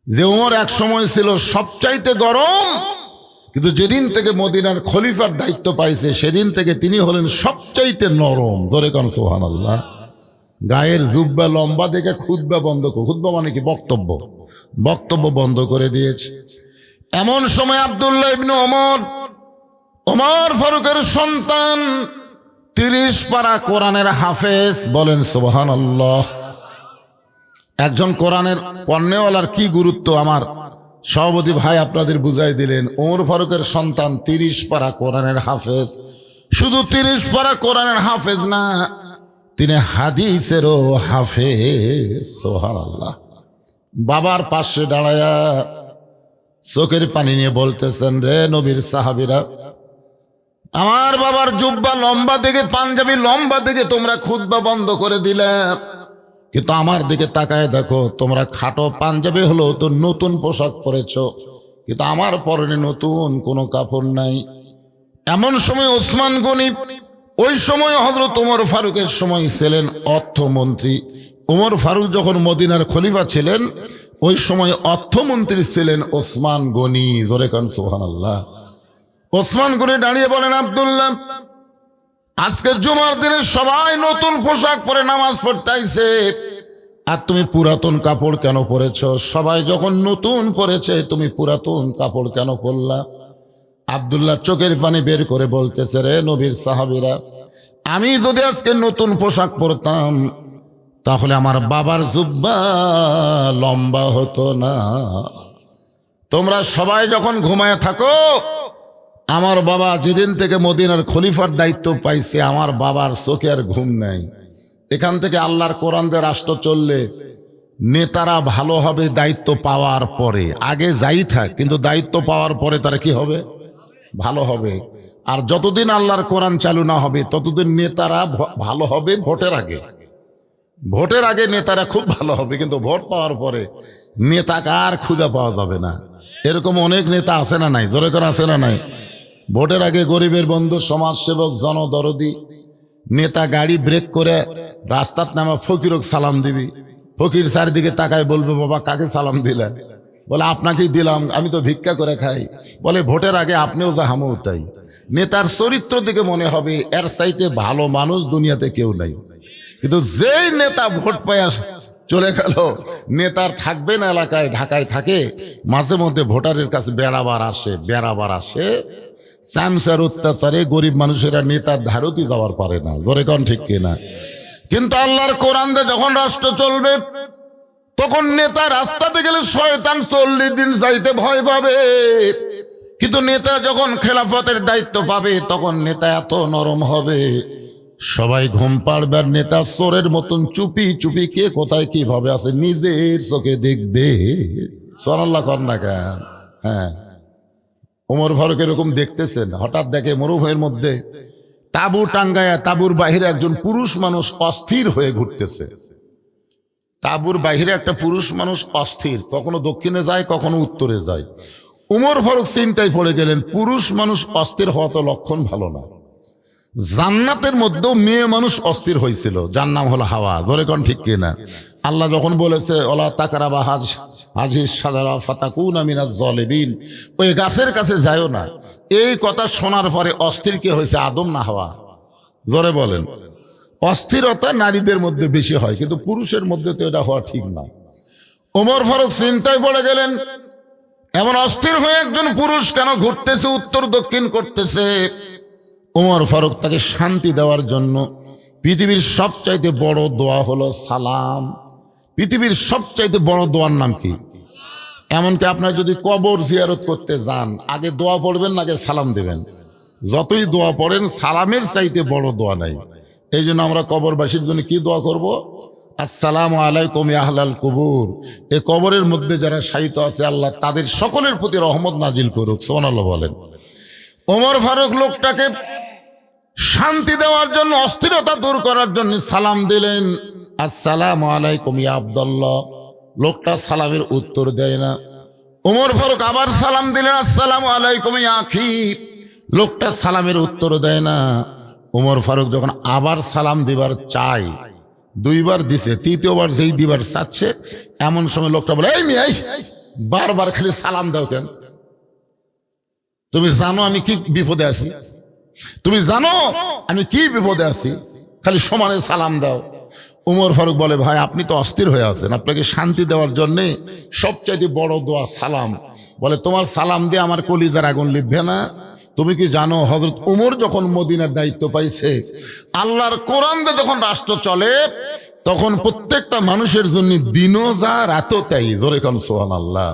যে উমর এক সময় ছিল সবচাইতে গরম, কিন্তু যেদিন থেকে মদিনার খলিফার দায়িত্ব পাইছে সেদিন থেকে তিনি হলেন সবচাইতে নরম। জোরে কোন সুবহানাল্লাহ। গায়ের জুব্বা লম্বা দেখে খুতবা বন্ধ করে, খুতবা মানে কি বক্তব্য, বক্তব্য বন্ধ করে দিয়েছে। এমন সময় আব্দুল্লাহ ইবনে ওমর ফারুকের সন্তান 30 পারা কোরআনের হাফেজ, বলেন সুবহানাল্লাহ। একজন কোরআনের পণ্যওয়ালার কি গুরুত্ব আমার সভাপতি ভাই আপনাদের বুঝাই দিলেন। ওমর ফারুকের সন্তান 30 পারা কোরআনের হাফেজ। শুধু 30 পারা কোরআনের হাফেজ না, তিনি হাদিসেরও হাফেজ। সুবহানাল্লাহ। বাবার পাশে দাঁড়ায়া চোখের পানি নিয়ে বলতেছেন, রে নবীর সাহাবীরা, আমার বাবার জুব্বা লম্বা দেখে, পাঞ্জাবি লম্বা দেখে তোমরা খুতবা বন্ধ করে দিলে, কিন্তু আমার দিকে তাকায় দেখো, তোমরা খাটো পাঞ্জাবি হলো তো নতুন পোশাক পরেছো, কিন্তু আমার পরনে নতুন কোনো কাপড় নাই। এমন সময় ওসমান গনি, ওই সময় হযরত ওমর ফারুকের সময় ছিলেন অর্থমন্ত্রী। ওমর ফারুক যখন মদিনার খলিফা ছিলেন, ওই সময় অর্থমন্ত্রী ছিলেন ওসমান গনি। জোরে কান সুবহানাল্লাহ। ওসমান গনি দাঁড়িয়ে বলেন, আব্দুল্লাহ, আজকে জুমার দিনে সবাই নতুন পোশাক পরে নামাজ পড়তে আইছে, আর তুমি পুরাতন কাপড় কেন পরেছ? সবাই যখন নতুন পরেছে তুমি পুরাতন কাপড় কেন পরলা? আব্দুল্লাহ চোখের পানি বের করে বলতেছে, রে নবীর সাহাবীরা, আমি যদি আজকে নতুন পোশাক পরতাম তাহলে আমার বাবার জুব্বা লম্বা হতো না। তোমরা সবাই যখন ঘুমায় থাকো, আমার বাবা যেদিন থেকে মদিনার খলিফার দায়িত্ব পাইছে, আমার বাবার চোখে আর ঘুম নাই। এখান থেকে আল্লাহর কোরআন দিয়ে রাষ্ট্র চললে নেতারা ভালো হবে দায়িত্ব পাওয়ার পরে। আগে যাই থাক, কিন্তু দায়িত্ব পাওয়ার পরে তারা কি হবে? ভালো হবে। আর যতদিন আল্লাহর কোরআন চালু না হবে ততদিন নেতারা ভালো হবে ভোটের আগে। ভোটের আগে নেতারা খুব ভালো হবে, কিন্তু ভোট পাওয়ার পরে নেতাকে আর খুঁজে পাওয়া যাবে না। এরকম অনেক নেতা আছে না নাই? জোরে করে আছে না নাই? ভোটের আগে গরিবের বন্ধু, সমাজসেবক, জনদরদি নেতা গাড়ি ব্রেক করে রাস্তার নামা ফকিরক সালাম দিবি। ফকির চারিদিকে তাকায় বলবে, বাবা কাকে সালাম দিলেন? বলে, আপনাকেই দিলাম, আমি তো ভিক্ষা করে খাই। বলে, ভোটের আগে আপনিও যা হামও তাই। নেতার চরিত্র দিকে মনে হবে এর চাইতে ভালো মানুষ দুনিয়াতে কেউ নাই। কিন্তু যেই নেতা ভোট পায় চলে গেল, নেতার থাকবে না এলাকায়, ঢাকায় থাকে, মাঝে মধ্যে ভোটারের কাছে বেড়াবার আসে। চামচার অত্যাচারে গরিব মানুষেরা নেতার ধারতি যাওয়ার পারে না। ধরে কন ঠিক কিনা? কিন্তু আল্লাহর কোরআন দিয়ে যখন রাষ্ট্র চলবে, তখন নেতা রাস্তাতে গেলে শয়তান 40 দিন যাইতে ভয় পাবে। কিন্তু নেতা যখন খেলাফতের দায়িত্ব পাবে, তখন নেতা এত নরম হবে, সবাই ঘুম পাড়বে। আর নেতা চোরের মতন চুপি চুপি কে কোথায় কিভাবে আছে নিজের চোখে দেখবে। সুবহানাল্লাহ কর না কেন? হ্যাঁ, ওমর ফারুক এরকম দেখতেছেন, হঠাৎ দেখে মরুভূমির মধ্যে তাঁবু টাঙ্গায়া, তাঁবুর বাহিরে একজন পুরুষ মানুষ অস্থির হয়ে ঘুরতেছে। তাঁবুর বাহিরে একটা পুরুষ মানুষ অস্থির, কখনো দক্ষিণে যায়, কখনো উত্তরে যায়। ওমর ফারুক চিন্তায় পড়ে গেলেন, পুরুষ মানুষ অস্থির হওয়া তো লক্ষণ ভালো না। জান্নাতের মধ্যেও মেয়ে মানুষ অস্থির হয়েছিল, যার নাম হলো হাওয়া। ধরে কোন ঠিক কিনা? আল্লাহ যখন বলেছে, ওলা তাকরাবা হাজির সাজারা ফাতাকুনা মিনাজ জালিমিন, ওই গাছের কাছে যায়ও না, এই কথা শোনার পরে অস্থির কে হয়েছে? আদম না হাওয়া? জোরে বলেন। অস্থিরতা নারীদের মধ্যে বেশি হয়, কিন্তু পুরুষের মধ্যে তো এটা হওয়া ঠিক না। ওমর ফারুক চিন্তায় পড়ে গেলেন, এমন অস্থির হয়ে একজন পুরুষ কেন ঘুরতেছে, উত্তর দক্ষিণ করতেছে? ওমর ফারুক তাকে শান্তি দেওয়ার জন্য পৃথিবীর সবচাইতে বড় দোয়া হলো সালাম। পৃথিবীর সবচাইতে বড় দোয়ার নাম কি? এমনকি আপনার যদি কবর জিয়ারত করতে যান, আগে দোয়া পড়বেন না, আগে সালাম দেবেন। যতই দোয়া পড়েন, সালামের চাইতে বড় দোয়া নাই। এই জন্য আমরা কবরবাসীর জন্য কি দোয়া করব? আসসালামু আলাইকুম ইয়া আহলাল কুবুর। এই কবরের মধ্যে যারা শায়িত আছে, আল্লাহ তাদের সকলের প্রতি রহমত নাজিল করুক। সুবহানাল্লাহ বলেন। ওমর ফারুক লোকটাকে শান্তি দেওয়ার জন্য, অস্থিরতা দূর করার জন্য সালাম দিলেন, আসসালামু আলাইকুম ইয়া আব্দুল্লাহ। লোকটা সালামের উত্তর দেয় না। ওমর ফারুক আবার সালাম দিলেন, আসসালামু আলাইকুম ইয়া আখি। লোকটা সালামের উত্তর দেয় না। ওমর ফারুক যখন আবার সালাম দিবার চায়, 2বার দিছে, তৃতীয়বার যেই দিবার চাচ্ছে, এমন সময় লোকটা বলে, এই মিয়া, বারবার খালি সালাম দাও কেন? তুমি জানো আমি কি বিপদে আছি? তুমি জানো আমি কি বিপদে আছি? খালি সমানে সালাম দাও। উমর ফারুক বলে, ভাই আপনি তো অস্থির হয়ে আছেন, আপনাকে শান্তি দেওয়ার জন্যে সবচাইতে বড় দোয়া সালাম। বলে, তোমার সালাম দিয়ে আমার কলিজার আগুন লিখবে না? তুমি কি জানো হযরত উমর যখন মদিনার দায়িত্ব পাইছে, আল্লাহর কোরআন দিয়ে যখন রাষ্ট্র চলে, তখন প্রত্যেকটা মানুষের জন্য দিনও যা রাতও তাই। জোরে কোন সুবহানাল্লাহ।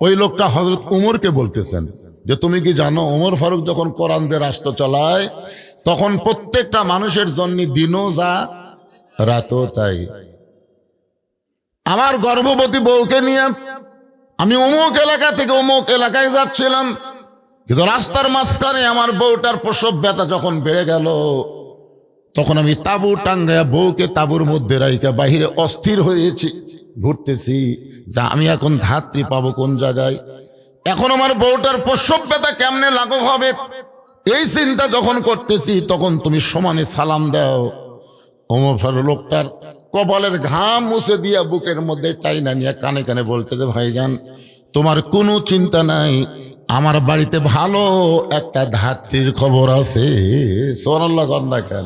ওই লোকটা হযরত উমরকে বলতেছেন যে, তুমি কি জানো উমর ফারুক যখন কোরআন দিয়ে রাষ্ট্র চালায়, তখন প্রত্যেকটা মানুষের জন্য দিনও যা রাতও তাই। আমার গর্ভবতী বউকে নিয়ে আমি অমুক এলাকা থেকে অমুক এলাকায় যাচ্ছিলাম, কিন্তু রাস্তার মাঝখানে আমার বউটার প্রসব ব্যথা যখন বেড়ে গেল, তখন আমি তাঁবু টাঙ্গায়া বউকে তাঁবুর মধ্যে রাইখা বাহিরে অস্থির হয়েছি, ঘুরতেছি যা আমি এখন ধাত্রী পাবো কোন জায়গায়। এখন আমার বউটার প্রসব ব্যথা কেমনে লাঘব হবে, এই চিন্তা যখন করতেছি, তখন তুমি সমানে সালাম দাও। ওমর ফারুক লোকটার কপালের ঘাম মুছে দিয়া বুকের মধ্যে টাইনা নিয়ে কানে কানে বলতে, যে ভাইজান তোমার কোনো চিন্তা নাই, আমার বাড়িতে ভালো একটা ধাত্রীর খবর আছে। সুবহানাল্লাহ কন্যা কেন?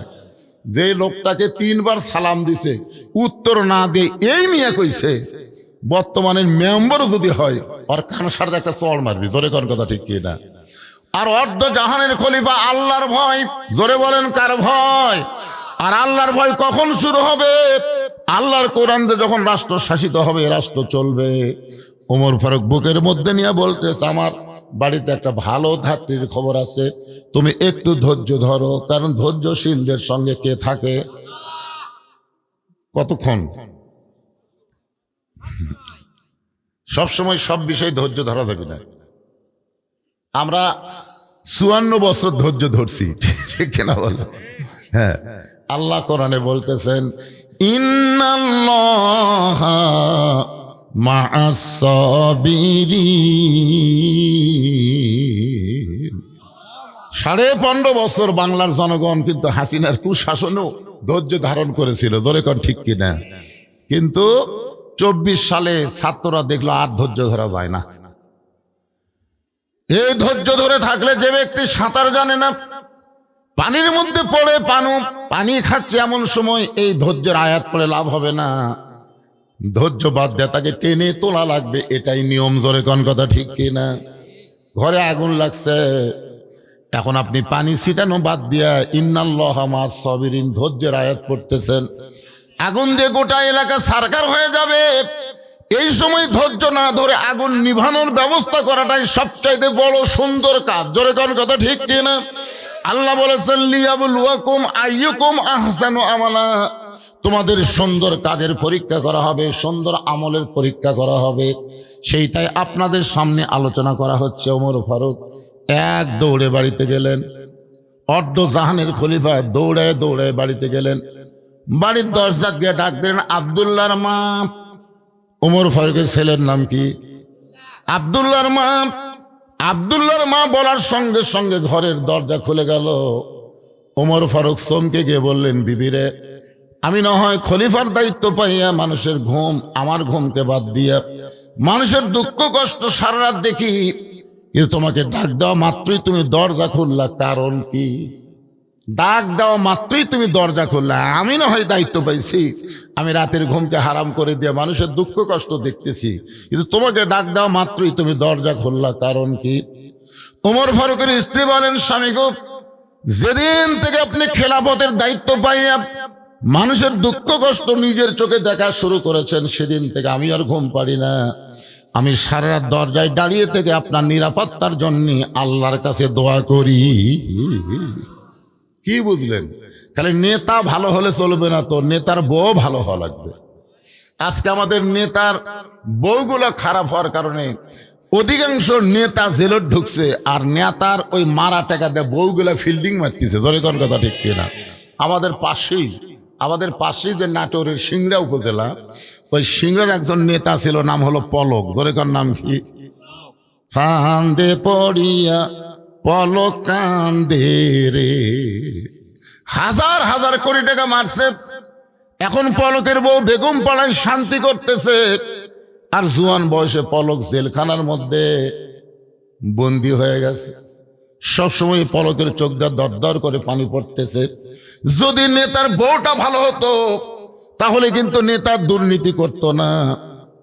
যে লোকটাকে 3 বার সালাম দিছে, উত্তর না দিয়ে এই মিয়া কইছে, বর্তমানের মেম্বার যদি হয় ওর কান সারতে একটা চড় মারবি। জোরে কোন কথা ঠিক কি না? আর অর্ধ জাহানের খলিফা আল্লাহর ভয়। জোরে বলেন কার ভয়? আর আল্লাহর ভয় কখন শুরু হবে? আল্লাহর কোরআন দিয়ে যখন রাষ্ট্র শাসিত হবে, রাষ্ট্র চলবে। ওমর ফারুক বুকের মধ্যে নিয়ে বলতেছে, আমার বাড়িতে একটা ভালো ধাত্রীর খবর আছে, তুমি একটু ধৈর্য ধরো, কারণ ধৈর্যশীলদের সঙ্গে কে থাকে? কতক্ষণ? সবসময় সব বিষয়ে ধৈর্য ধরা যাবে না। আমরা 54 বছর ধৈর্য ধরছি, ঠিক কিনা বলো? হ্যাঁ, আল্লাহ কোরআনে বলতেছেন, ইন্নাল্লাহা মা'আস সাবিরিন। 15.5 বছর বাংলার জনগণ কিন্তু হাসিনার কুশাসনও ধৈর্য ধারণ করেছিল। জোরে কোন ঠিক কিনা? কিন্তু 24 সালে ছাত্ররা দেখলো আর ধৈর্য ধরা যায় না। এই ধৈর্য ধরে থাকলে যে ব্যক্তি সাঁতার জানে না, পানির মধ্যে পড়ে পানি খাচ্ছে, এমন সময় এই ধৈর্যের আয়াত পড়ে লাভ হবে না। ধৈর্য বাদ দিয়ে তাকে টেনে তোলা লাগবে, এটাই নিয়ম। জোরে কোন কথা ঠিক কিনা? ঘরে আগুন লাগছে, এখন আপনি পানি ছিটানো বাদ দিয়া ইন্নাল্লাহা মা'আস সাবিরিন ধৈর্যের আয়াত পড়তেছেন, আগুন দিয়ে গোটা এলাকা সারকার হয়ে যাবে। এই সময় ধৈর্য না ধরে আগুন নিভানোর ব্যবস্থা করাটাই সবচাইতে বড় সুন্দর কাজ। জোরে কোন কথা ঠিক কিনা? আল্লাহ বলেছেন, লিয়াবলুয়াকুম আইয়ুকুম আহসানু আমালা। তোমাদের সুন্দর কাজের পরীক্ষা করা হবে, সুন্দর আমলের পরীক্ষা করা হবে, সেইটাই আপনাদের সামনে আলোচনা করা হচ্ছে। ওমর ফারুক এক দৌড়ে বাড়িতে গেলেন। অর্ধ জাহানের খলিফা দৌড়ে দৌড়ে বাড়িতে গেলেন। বাড়ির দরজা দিয়ে ডাক দিলেন, আব্দুল্লাহর মা। ওমর ফারুকের ছেলের নাম কি? আব্দুল্লাহর মা। আব্দুল্লাহর মা বলার সঙ্গে সঙ্গে ঘরের দরজা খুলে গেল। ওমর ফারুক চমকে গিয়ে বললেন, বিবিরে, আমি না হয় খলিফার দায়িত্ব পাইয়া মানুষের ঘুম, আমার ঘুমকে বাদ দিয়া মানুষের দুঃখ কষ্ট সারা রাত দেখি, কিন্তু তোমাকে ডাক দেওয়া মাত্রই তুমি দরজা খুললা, কারণ কি? ডাক দেওয়া মাত্রই তুমি দরজা খুললা। আমি না হয় দায়িত্ব পাইছি, আমি রাতের ঘুমকে হারাম করে দিয়ে মানুষের দুঃখ কষ্ট দেখতেছি, কিন্তু তোমাকে ডাক দেওয়া মাত্রই তুমি দরজা খুললা, কারণ কি? ওমর ফারুকের স্ত্রী বলেন, স্বামী গো, যেদিন থেকে আপনি খেলাফতের দায়িত্ব পাইয়া মানুষের দুঃখ কষ্ট নিজের চোখে দেখা শুরু করেছেন, সেদিন থেকে আমি আর ঘুম পারি না। আমি সারা রাত দরজায় দাঁড়িয়ে থেকে আপনার নিরাপত্তার জন্য আল্লাহর কাছে দোয়া করি। কি বুঝলেন? খালি নেতা ভালো হলে চলবে না, তো নেতার বউ ভালো হওয়া লাগবে। আজকে আমাদের নেতার বউগুলো খারাপ হওয়ার কারণে অধিকাংশ নেতা জেলে ঢুকছে, আর নেতার ওই মারা টাকা দিয়ে বউগুলা ফিল্ডিং মারতেছে। ধরে কোন কথা ঠিক কিনা? আমাদের পাশেই যে নাটোরের সিংড়া উপজেলা, ওই সিংড়ার একজন নেতা ছিল, নাম হলো পলক। ধরে কোন নাম কি? ফান্দে পড়িয়া পলক কান্দে রে। হাজার হাজার কোটি টাকা মারছে। এখন পলকের বউ বেগম পাড়ায় শান্তি করতেছে, আর জুয়ান বয়সে পলক জেলখানার মধ্যে বন্দী হয়ে গেছে। সবসময় পলকের চোখ দিয়ে দরদর করে পানি পড়তেছে। যদি নেতার বউটা ভালো হতো তাহলে কিন্তু নেতা দুর্নীতি করতো না,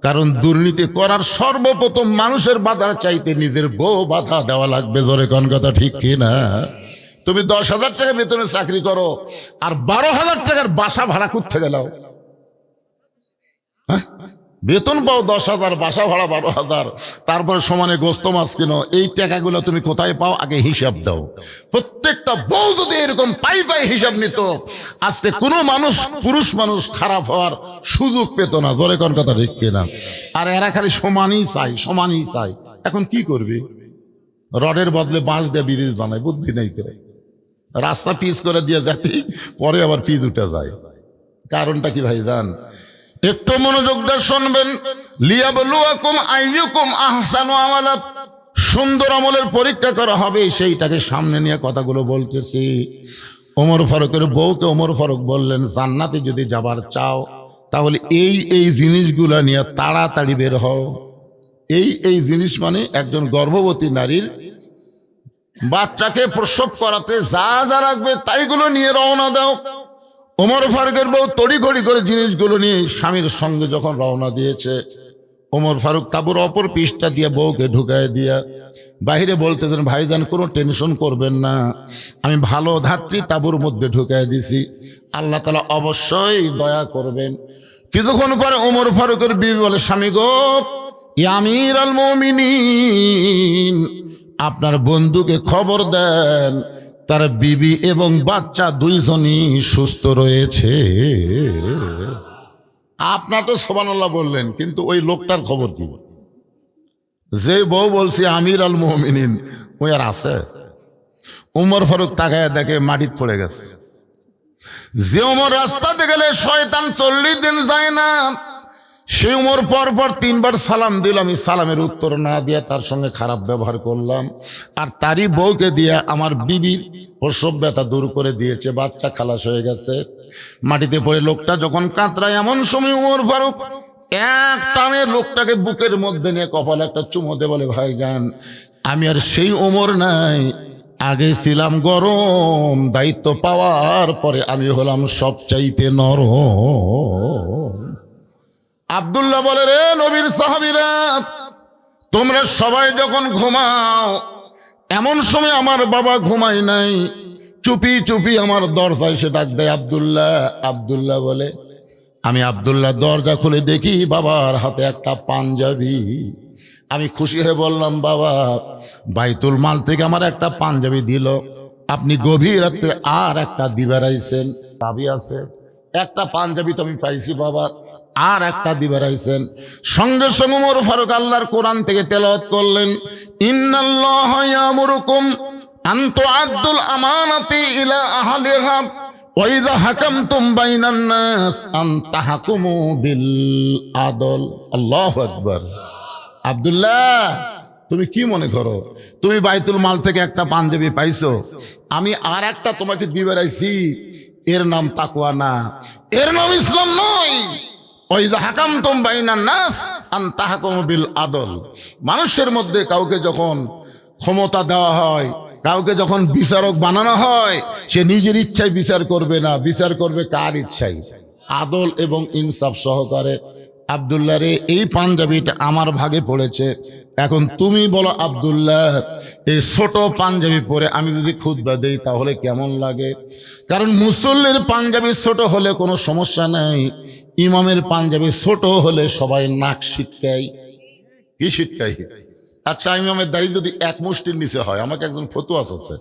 কারণ দুর্নীতি করার সর্বপ্রথম মানুষের বাধার চাইতে নিজের বউ বাধা দেওয়া লাগবে। জোরে কোন কথা ঠিক কি না? তুমি 10,000 টাকা বেতনে চাকরি করো আর 12,000 টাকার বাসা ভাড়া করতে গেলাও, বেতন পাও 10,000, বাসা ভাড়া 12,000, তারপরে সমানে গোস্ত মাছ কিনো, এই টাকাগুলো তুমি কোথায় পাও আগে হিসাব দাও। প্রত্যেকটা বউ যদি এরকম পাই হিসাব নিত, আজকে কোনো মানুষ, পুরুষ মানুষ খারাপ হওয়ার সুযোগ পেত না। জোরে কোন কথা ঠিক কিনা? আর এরা খালি সমানই চাই, সমানই চাই। এখন কি করবি? রডের বদলে বাঁশ দিয়ে ব্রিজ বানায়, বুদ্ধি নেই তো। রাস্তা পিচ করে দিয়ে যাতে পরে আবার পিচ উঠে যায়। কারণটা কি ভাই জান? একটু মনোযোগ দিয়ে শুনবেন। লিয়াবলুয়াকুম আইয়ুকুম আহসানু আমালা, সুন্দর আমলের পরীক্ষা করা হবে, সেইটাকে সামনে নিয়ে কথাগুলো বলতেছি। ওমর ফারুকের বউকে ওমর ফারুক বললেন, জান্নাতে যদি যাবার চাও তাহলে এই জিনিসগুলা নিয়ে তাড়াতাড়ি বের হও। এই জিনিস মানে একজন গর্ভবতী নারীর বাচ্চাকে প্রসব করাতে যা যা লাগবে তাইগুলো নিয়ে রওনা দাও। ওমর ফারুকের বউ তড়িঘড়ি করে জিনিসগুলো নিয়ে স্বামীর সঙ্গে যখন রওনা দিয়েছে, ওমর ফারুক তাঁবুর অপর পৃষ্ঠা দিয়ে বউকে ঢুকায় দিয়া বাহিরে বলতেছেন, ভাইজান কোনো টেনশন করবেন না, আমি ভালো ধাত্রী তাঁবুর মধ্যে ঢুকায় দিছি, আল্লাহ তাআলা অবশ্যই দয়া করবেন। কিছুক্ষণ পরে ওমর ফারুকের বিবি বলে, স্বামী গো, ইয়া আমিরুল মুমিনিন, আপনার বন্ধুকে খবর দেন তার বিবি এবং বাচ্চা দুইজনই সুস্থ রয়েছে। আপনার তো সুবহানাল্লাহ বললেন, কিন্তু ওই লোকটার খবর কি? যে বউ বলছি আমিরুল মুমিনিন, ওই আর আছে? ওমর ফারুক তাকায় দেখে মাটিতে পড়ে গেছে। যে ওমর রাস্তাতে গেলে শয়তান 40 দিন যায় না, সে উমর পর 3 বার সালাম দিল, আমি সালামের উত্তর না দিয়ে তার সঙ্গে খারাপ ব্যবহার করলাম, আর তারই বউকে দিয়ে আমার বিবির প্রসব ব্যথা দূর করে দিয়েছে, বাচ্চা খালাস হয়ে গেছে। মাটিতে পড়ে লোকটা যখন কাতরায়, এমন সময় উমর ফারুক এক টানে লোকটাকে বুকের মধ্যে নিয়ে কপালে একটা চুমো দিয়ে বলে, ভাইজান, আমি আর সেই ওমর নাই, আগে ছিলাম গরম, দায়িত্ব পাওয়ার পরে আমি হলাম সবচাইতে নরম। আব্দুল্লাহ বলে, রে নবীর সাহাবীরা, তোমরা সবাই যখন ঘুমাও, এমন সময় আমার বাবা ঘুমাই নাই, চুপি চুপি আমার দরজায় সে ডাক দেয়, আব্দুল্লাহ। আব্দুল্লাহ বলে, আমি আব্দুল্লাহ দরজা খুলে দেখি বাবার হাতে একটা পাঞ্জাবি। আমি খুশি হয়ে বললাম, বাবা, বাইতুল মাল থেকে আমার একটা পাঞ্জাবি দিল, আপনি গভীর রাতে আর একটা দিবার আইছেন, দাবি আছে, একটা পাঞ্জাবি তো আমি পাইছি বাবা, আর একটা দিবার আইছেন। সঙ্গে সঙ্গে ওমর ফারুক আল্লাহর কোরআন থেকে তেলাওয়াত করলেন, ইন্নাল্লাহা ইয়ামুরুকুম আন তুআদ্দুল আমানাতি ইলা আহলিহা ওয়া ইযা হাকামতুম বাইনান নাস আন তাহকুমু বিল আদল। আল্লাহু আকবার। আব্দুল্লাহ, তুমি কি মনে করো তুমি বাইতুল মাল থেকে একটা পাঞ্জাবি পাইছো, আমি আর একটা তোমাকে দিবার আইছি, এর নাম তাকওয়া না, এর নাম ইসলাম নয়। ওয়াইজা হাকামতুম বাইনান নাস আন তাহকুমু বিল আদল। মানুষের মধ্যে কাউকে যখন ক্ষমতা দেওয়া হয়, কাউকে যখন বিচারক বানানো হয়, সে নিজের ইচ্ছায় বিচার করবে না, বিচার করবে কার ইচ্ছায়? আদল এবং ইনসাফ সহকারে। আব্দুল্লাহ রে, এই পাঞ্জাবিটা আমার ভাগে পড়েছে, এখন তুমি বলো আব্দুল্লাহ, এই ছোট পাঞ্জাবি পরে আমি যদি খুতবা দেই তাহলে কেমন লাগে? কারণ মুসল্লির পাঞ্জাবি ছোট হলে কোনো সমস্যা নাই, ইমামের পাঞ্জাবি ছোট হলে সবাই নাক শিটকায়। কি শিটকায়? আচ্ছা, ইমামের দাড়ি যদি 1 মুষ্টির নিচে হয়, আমাকে একজন ফতুয়া আছে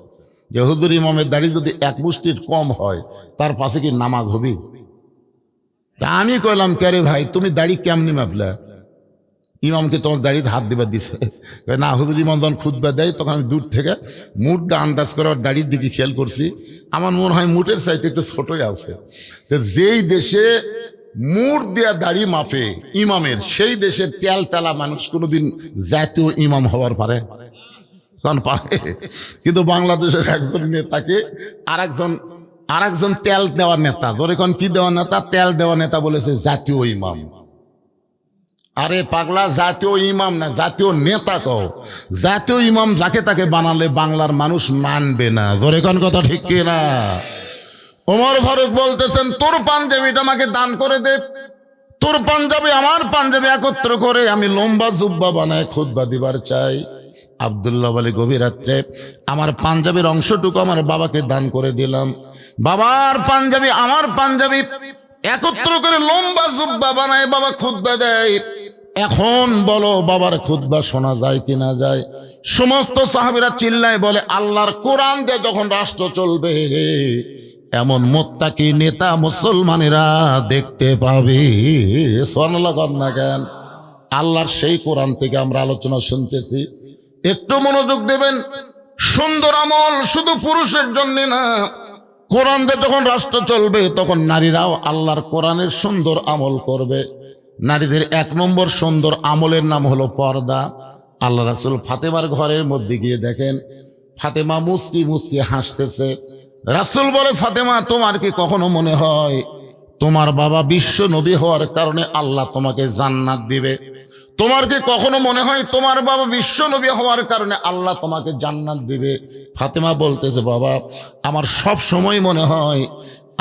যে হুজুর, ইমামের দাড়ি যদি 1 মুষ্টির কম হয় তার পাশে কি নামাজ হবে? তা আমি কইলাম, কে রে ভাই, তুমি দাড়ি কেমনি মাপলা? ইমামকে তোমার দাড়িতে হাত দিবার দিছে না? হুজুর, ইমাম যখন খুতবা দেয় তখন আমি দূর থেকে মুঠ দিয়ে আন্দাজ করে ওর দাড়ির দিকে খেয়াল করছি, আমার মনে হয় মুঠের চাইতে একটু ছোটই আছে। তো যেই দেশে মুঠ দেয়া দাড়ি মাপে ইমামের, সেই দেশের তেল তেলা মানুষ কোনোদিন জাতীয় ইমাম হওয়ার পারে? কারণ পারে। কিন্তু বাংলাদেশের একজন নেতাকে আরেকজন তেল দেওয়া নেতা, ধরে কোন কি দেওয়া নেতা, তেল দেওয়া নেতা বলেছে জাতীয় ইমাম। আরে পাগলা, জাতীয় ইমাম না, জাতীয় নেতা কও। জাতীয় ইমাম যাকে তাকে বানালে বাংলার মানুষ মানবে না। জোরে কোন কথা ঠিক কি না? ওমর ফারুক বলতেছেন, তোর পাঞ্জাবিটা আমাকে দান করে দে। তোর পাঞ্জাবি আমার পাঞ্জাবি একত্র করে আমি লম্বা জুব্বা বানায় খুতবা দিবার চাই। আব্দুল্লাহ বলে, গভীর রাত্রে আমার পাঞ্জাবির অংশটুকু আমার বাবাকে দান করে দিলাম। বাবার পাঞ্জাবি আমার পাঞ্জাবি একত্র করে লম্বা জুব্বা বানায় বাবা খুতবা দেয়। এখন বলো, বাবার খুতবা শোনা যায় কি না যায়? সমস্ত সাহাবীরা চিল্লায় বলে, আল্লাহর কোরআন দিয়ে যখন রাষ্ট্র চলবে এমন মুত্তাকি নেতা মুসলমানেরা দেখতে পাবে। সুবহানাল্লাহ না কেন? আল্লাহর সেই কোরআন থেকে আমরা আলোচনা শুনতেছি, একটু মনোযোগ দেবেন। সুন্দর আমল শুধু পুরুষের জন্য না, কোরআন দিয়ে যখন রাষ্ট্র চলবে তখন নারীরাও আল্লাহর কোরআনের সুন্দর আমল করবে। নারীদের 1 নম্বর সুন্দর আমলের নাম হলো পর্দা। আল্লাহ রাসূল ফাতেমার ঘরের মধ্যে গিয়ে দেখেন ফাতেমা মুস্কি মুস্কি হাসতেছে। রাসূল বলে, ফাতেমা, তোমার কি কখনো মনে হয় তোমার বাবা বিশ্ব নবী হওয়ার কারণে আল্লাহ তোমাকে জান্নাত দিবে? তোমার কি কখনো মনে হয় তোমার বাবা বিশ্ব নবী হওয়ার কারণে আল্লাহ তোমাকে জান্নাত দিবে? ফাতেমা বলতেছে, বাবা, আমার সব সময় মনে হয়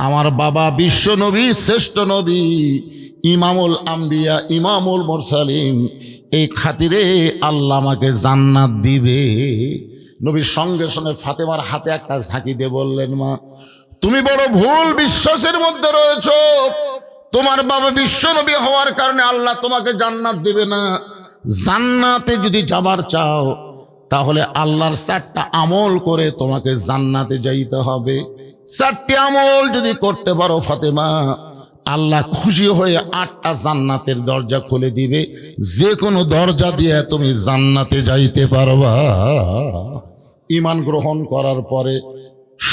আমার বাবা বিশ্ব নবী, শ্রেষ্ঠ নবী, ইমামুল আম্বিয়া, ইমামুল মুরসালিন, এই খাতিরে আল্লাহ আমাকে জান্নাত দিবে। নবীর সঙ্গে সঙ্গে ফাতেমার হাতে একটা ঝাঁকি দিয়ে বললেন, মা, তুমি বড় ভুল বিশ্বাসের মধ্যে রয়েছো। তোমার বাবা বিশ্ব নবী হওয়ার কারণে আল্লাহ তোমাকে জান্নাত দিবে না। জান্নাতে যদি যাবার চাও তাহলে আল্লাহর 4টা আমল করে তোমাকে জান্নাতে যাইতে হবে। 4টি আমল যদি করতে পারো ফাতেমা, আল্লাহ খুশি হয়ে 8টা জান্নাতের দরজা খুলে দিবে। যে কোনো দরজা দিয়ে তুমি জান্নাতে যাইতে পারবা। ঈমান গ্রহণ করার পরে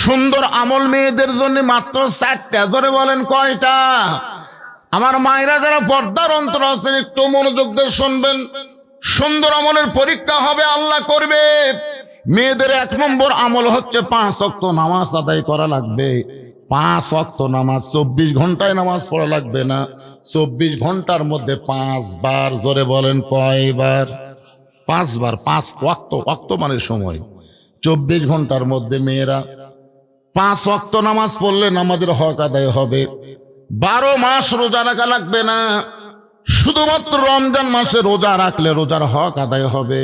সুন্দর আমল মেয়েদের জন্য মাত্র 4টা। জোরে বলেন, কয়টা? আমার মায়েরা যারা পর্দার অন্তর আছেন একটু মনোযোগ দিয়ে শুনবেন। সুন্দর আমলের পরীক্ষা হবে, আল্লাহ করবে। মেয়েদের 1 নম্বর আমল হচ্ছে 5 ওয়াক্ত নামাজ আদায় করা লাগবে। 5 ওয়াক্ত নামাজ, 24 ঘন্টায় নামাজ পড়া লাগবে না, 24 ঘন্টার মধ্যে 5 বার। জোরে বলেন, কয়বার? 5 বার। 5 ওয়াক্ত, ওয়াক্ত মানে সময়। 24 ঘন্টার মধ্যে মেয়েরা 5 ওয়াক্ত নামাজ পড়লে নামাজের হক আদায় হবে। 12 মাস রোজা রাখা লাগবে না, শুধুমাত্র রমজান মাসে রোজা রাখলে রোজার হক আদায় হবে।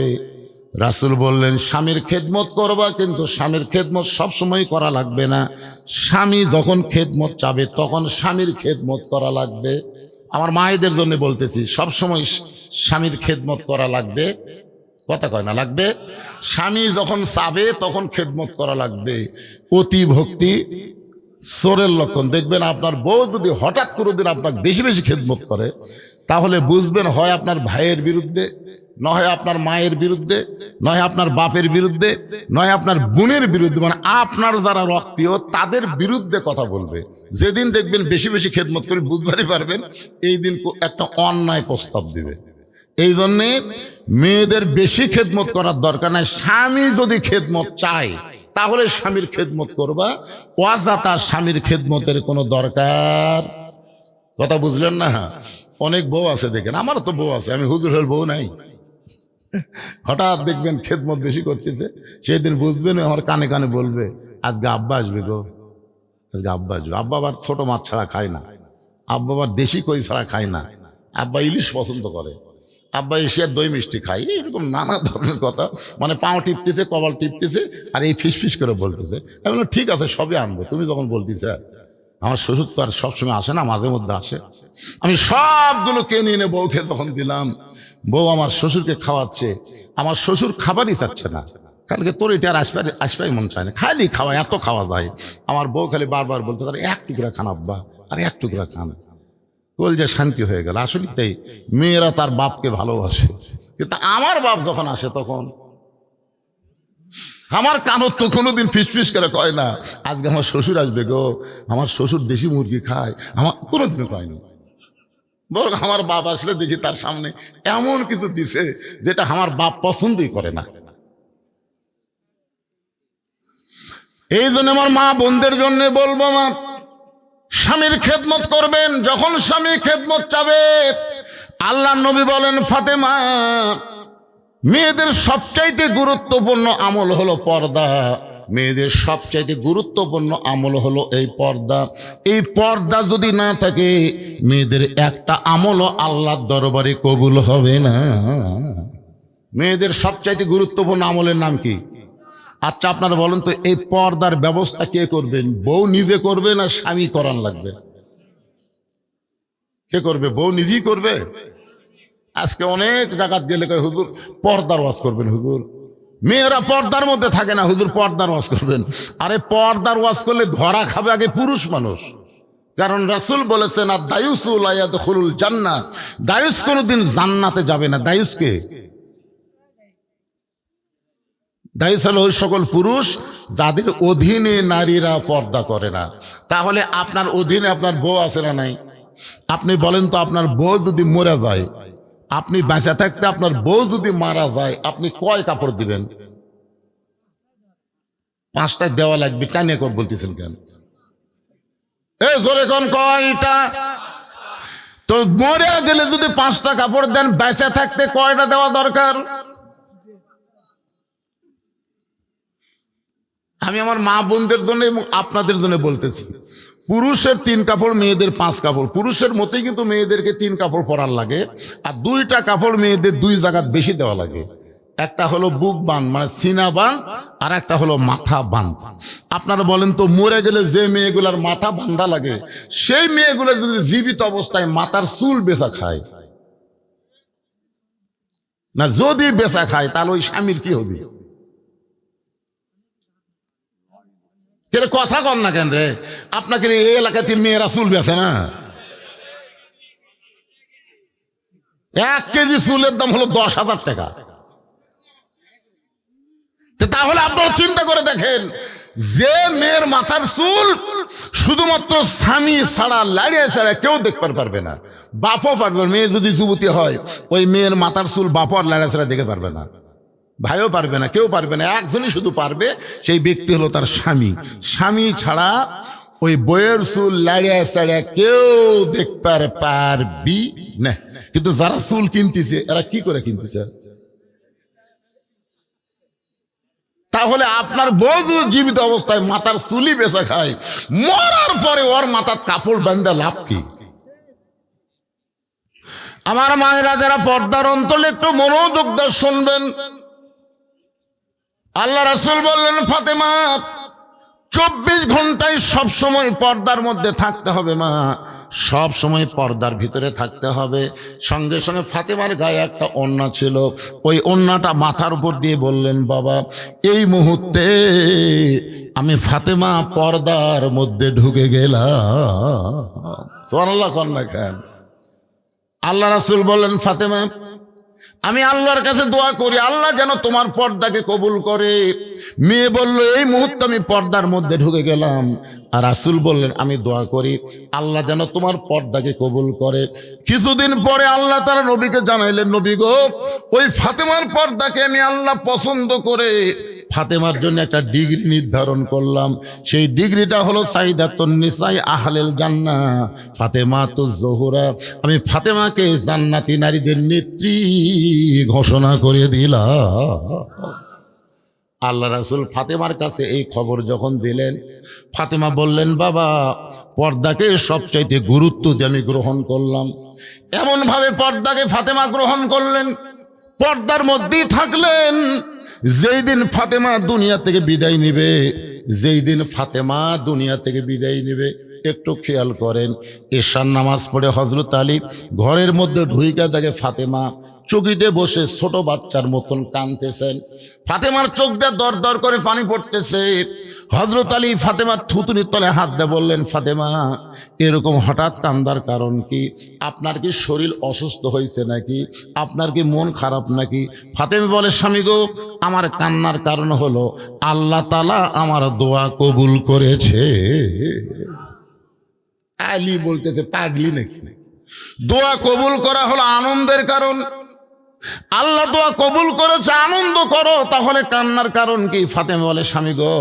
রাসূল বললেন, স্বামীর খেদমত করবা, কিন্তু স্বামীর খেদমত সবসময় করা লাগবে না। স্বামী যখন খেদমত চাবে তখন স্বামীর খেদমত করা লাগবে। আমার মায়েদের জন্য বলতেছি, সবসময় স্বামীর খেদমত করা লাগবে। কথা কয় না, লাগবে। স্বামী যখন চাবে তখন খেদমত করা লাগবে। অতি ভক্তি চোরের লক্ষণ। দেখবেন আপনার বউ যদি হঠাৎ করে দিন আপনার বেশি বেশি খেদমত করে, তাহলে বুঝবেন হয় আপনার ভাইয়ের বিরুদ্ধে, নয় আপনার মায়ের বিরুদ্ধে, নয় আপনার বাপের বিরুদ্ধে, নয় আপনার বোনের বিরুদ্ধে, মানে আপনার যারা রক্তীয় তাদের বিরুদ্ধে কথা বলবে। যেদিন দেখবেন বেশি বেশি খেদমত করে বুঝবারই পারবেন এই দিন একটা অন্যায় প্রস্তাব দিবে। এই জন্যে মেয়েদের বেশি খেদমত করার দরকার নাই। স্বামী যদি খেদমত চায় তাহলে স্বামীর খেদমত করবা, ওয়াজাতা স্বামীর খেদমতের কোনো দরকার। কথা বুঝলেন না? অনেক বউ আছে, দেখেন, আমারও তো বউ আছে, আমি হুজুরের বউ নাই। হঠাৎ দেখবেন খেদমত বেশি করতেছে, সেই দিন বুঝবেন আমার কানে কানে বলবে, আজকে আব্বা আসবে গো, আজকে আব্বা আসবে। আব্বা আবার ছোট মাছ ছাড়া খায় না, আব্বা আবার দেশি কই ছাড়া খায় না, আব্বা ইলিশ পছন্দ করে, আব্বা এশিয়ার দই মিষ্টি খাই। এরকম নানা ধরনের কথা, মানে পাও টিপতেছে, কপাল টিপতেছে, আর এই ফিস ফিস করে বলতেছে। আমি বললাম, ঠিক আছে, সবই আনবো, তুমি যখন বলতেছে। আমার শ্বশুর তো আর সবসময় আসে না, মাঝে মধ্যে আসে। আমি সবগুলো কিনে এনে বউকে তখন দিলাম। বউ আমার শ্বশুরকে খাওয়াচ্ছে, আমার শ্বশুর খাবারই চাচ্ছে না। কালকে তোর এটা আর আসবাই মন চায় না, খালি খাওয়া, এত খাওয়া যায়। আমার বউ খালি বারবার বলতে, তার 1 টুকরা খান আব্বা, আর 1 টুকরা খান। বল যে শান্তি হয়ে গেল। আসলে তাই মেয়েরা তার বাপকে ভালোবাসে, কিন্তু আমার বাপ যখন আসে তখন আমার কানত তো কোনোদিন ফিসফিস করে কয় না, আজকে আমার শ্বশুর আসবে গো, আমার শ্বশুর দেশি মুরগি খায়, আমার কোনোদিনও কয়নি। বরং আমার বাপ আসলে দেখি তার সামনে এমন কিছু দিছে যেটা আমার বাপ পছন্দই করে না। এই জন্য আমার মা বোনদের জন্য বলবো, মা, স্বামীর খেদমত করবেন। যখন স্বামী খেদমত চাবে আল্লাহ নবী বলেন, ফাতেমা, মেয়েদের সবচাইতে গুরুত্বপূর্ণ আমল হলো পর্দা। মেয়েদের সবচাইতে গুরুত্বপূর্ণ আমল হলো এই পর্দা। এই পর্দা যদি না থাকে, মেয়েদের একটা আমলও আল্লাহর দরবারে কবুল হবে না। মেয়েদের সবচাইতে গুরুত্বপূর্ণ আমলের নাম কি? আচ্ছা, আপনারা বলেন তো, এই পর্দার ব্যবস্থা কে করবেন? বউ নিজে করবে না স্বামী করান লাগবে? কে করবে? বউ নিজেই করবে? আজকে অনেক জায়গাত গেলে কয়, হুজুর পর্দার ওয়াজ করবেন। হুজুর, মেয়েরা পর্দার মধ্যে থাকে না, হুজুর পর্দার ওয়াজ করবেন। আরে পর্দার ওয়াজ করলে ধরা খাবে আগে পুরুষ মানুষ। কারণ রাসূল বলেছেন, আর দায়ুসু লা ইয়াদখুলুল জান্নাহ, দায়ুস কোনোদিন জান্নাতে যাবে না। দায়ুসকে? দায়ুস হলো ওই সকল পুরুষ যাদের অধীনে নারীরা পর্দা করে না। তাহলে আপনার অধীনে আপনার বউ আছে না নাই? আপনি বলেন তো, আপনার বউ যদি মরে যায়, আপনি বেঁচে থাকতে আপনার বউ যদি মারা যায়, আপনি কয় কাপড় দিবেন? 5টা দেওয়া লাগবে। টানে কর বলতেছেন কেন? এ জোরে কোন কয়টা? তো মরে গেলে যদি 5টা কাপড় দেন, বেঁচে থাকতে কয়টা দেওয়া দরকার? আমি আমার মা বোনদের জন্য এবং আপনাদের জন্য বলতেছি, পুরুষের 3 কাপড়, মেয়েদের 5 কাপড়। পুরুষের মতোই কিন্তু মেয়েদেরকে 3 কাপড় পরার লাগে। আর 2টা কাপড় মেয়েদের 2 জায়গা বেশি দেওয়া লাগে। একটা হলো বুক বান, মানে সিনা বান, আর একটা হলো মাথা বান। আপনারা বলেন তো, মরে গেলে যে মেয়েগুলার মাথা বান্ধা লাগে, সেই মেয়েগুলো যদি জীবিত অবস্থায় মাথার চুল বেচা খায় না, যদি বেচা খায়, তাহলে ওই স্বামীর কি হবে? কথা কন না কেন রে? আপনাকে এই এলাকাতে মেয়েরা চুল বেছে না? 1 কেজি চুলের দাম হলো 10,000 টাকা। তাহলে আপনারা চিন্তা করে দেখেন, যে মেয়ের মাথার চুল শুধুমাত্র স্বামী ছাড়া, লাড়িয়ে ছাড়া কেউ দেখতে পারবে না, বাপও পারবে। মেয়ে যদি যুবতী হয়, ওই মেয়ের মাথার চুল বাপও আর লাড়িয়ে ছাড়া দেখে পারবে না, ভাইও পারবে না, কেউ পারবে না। একজনই শুধু পারবে, সেই ব্যক্তি হলো তার স্বামী। স্বামী ছাড়া ওই বইয়ের চুল লাড়িয়া চাড়িয়া কেউ দেখতে পারবি না। কিন্তু যারা চুল কিনতেছে, এরা কি করে কিনতেছে? তাহলে আপনার বউ জীবিত অবস্থায় মাথার চুলি বেচা খায়, মরার পরে ওর মাথার কাপড় বান্ধা লাভ কি? আমার মায়েরা যারা পর্দার অন্তরে, একটু মনোযোগ দিয়ে শুনবেন। আল্লাহ রাসূল বললেন, ফাতেমা, 24 ঘন্টায় সবসময় পর্দার মধ্যে থাকতে হবে মা, সব সময় পর্দার ভিতরে থাকতে হবে। সঙ্গে সঙ্গে ফাতেমার গায়ে একটা ওড়না ছিল, ওই ওড়নাটা মাথার উপর দিয়ে বললেন, বাবা, এই মুহূর্তে আমি ফাতেমা পর্দার মধ্যে ঢুকে গেলাম। সুবহানাল্লাহ কন্যা খান। আল্লাহ রাসূল বললেন, ফাতেমা, আমি আল্লাহর কাছে দোয়া করি, আল্লাহ যেন তোমার পর্দাকে কবুল করে। মেয়ে বলল, এই মুহূর্তে আমি পর্দার মধ্যে ঢুকে গেলাম। আর রাসূল বললেন, আমি দোয়া করি আল্লাহ যেন তোমার পর্দাকে কবুল করে। কিছুদিন পরে আল্লাহ তাআলা নবীকে জানাইলেন, নবী গো, ওই ফাতেমার পর্দাকে আমি আল্লাহ পছন্দ করে ফাতেমার জন্য একটা ডিগ্রি নির্ধারণ করলাম। সেই ডিগ্রিটা হলো সাইদাতুন নিসাই আহলেল জান্নাহ, ফাতেমাতুজ জোহরা। আমি ফাতেমাকে জান্নাতি নারীদের নেত্রী ঘোষণা করে দিলাম। আল্লাহ রাসূল ফাতেমার কাছে এই খবর যখন দিলেন, ফাতেমা বললেন, বাবা, পর্দাকে সবচাইতে গুরুত্ব দিয়ে আমি গ্রহণ করলাম। এমনভাবে পর্দাকে ফাতেমা গ্রহণ করলেন, পর্দার মধ্যেই থাকলেন। যেই দিন ফাতেমা দুনিয়া থেকে বিদায় নিবে, যেই দিন ফাতেমা দুনিয়া থেকে বিদায় নিবে, একটু খেয়াল করেন, এশার নামাজ পড়ে হযরত আলী ঘরের মধ্যে ঢুইকা দেখে ফাতেমা চকিতে বসে ছোট বাচ্চার মতন কাঁদতেছেন। ফাতেমার চোখ দিয়ে দর দর করে পানি পড়তেছে। হযরত আলী ফাতেমার থুতুনির তলে হাত দিয়ে বললেন, ফাতেমা, এরকম হঠাৎ কান্দার কারণ কি? আপনার কি শরীর অসুস্থ হয়েছে নাকি? আপনার কি মন খারাপ নাকি? ফাতেমা বলে, স্বামী গো, আমার কান্নার কারণ হলো আল্লাহ তাআলা আমার দোয়া কবুল করেছে। আলী বলতেছে, পাগলি নাকি? দোয়া কবুল করা হলো আনন্দের কারণ। আল্লাহ দোয়া কবুল করেছে, আনন্দ করো। তাহলে কান্নার কারণ কি? ফাতেমা বলে, স্বামী গো,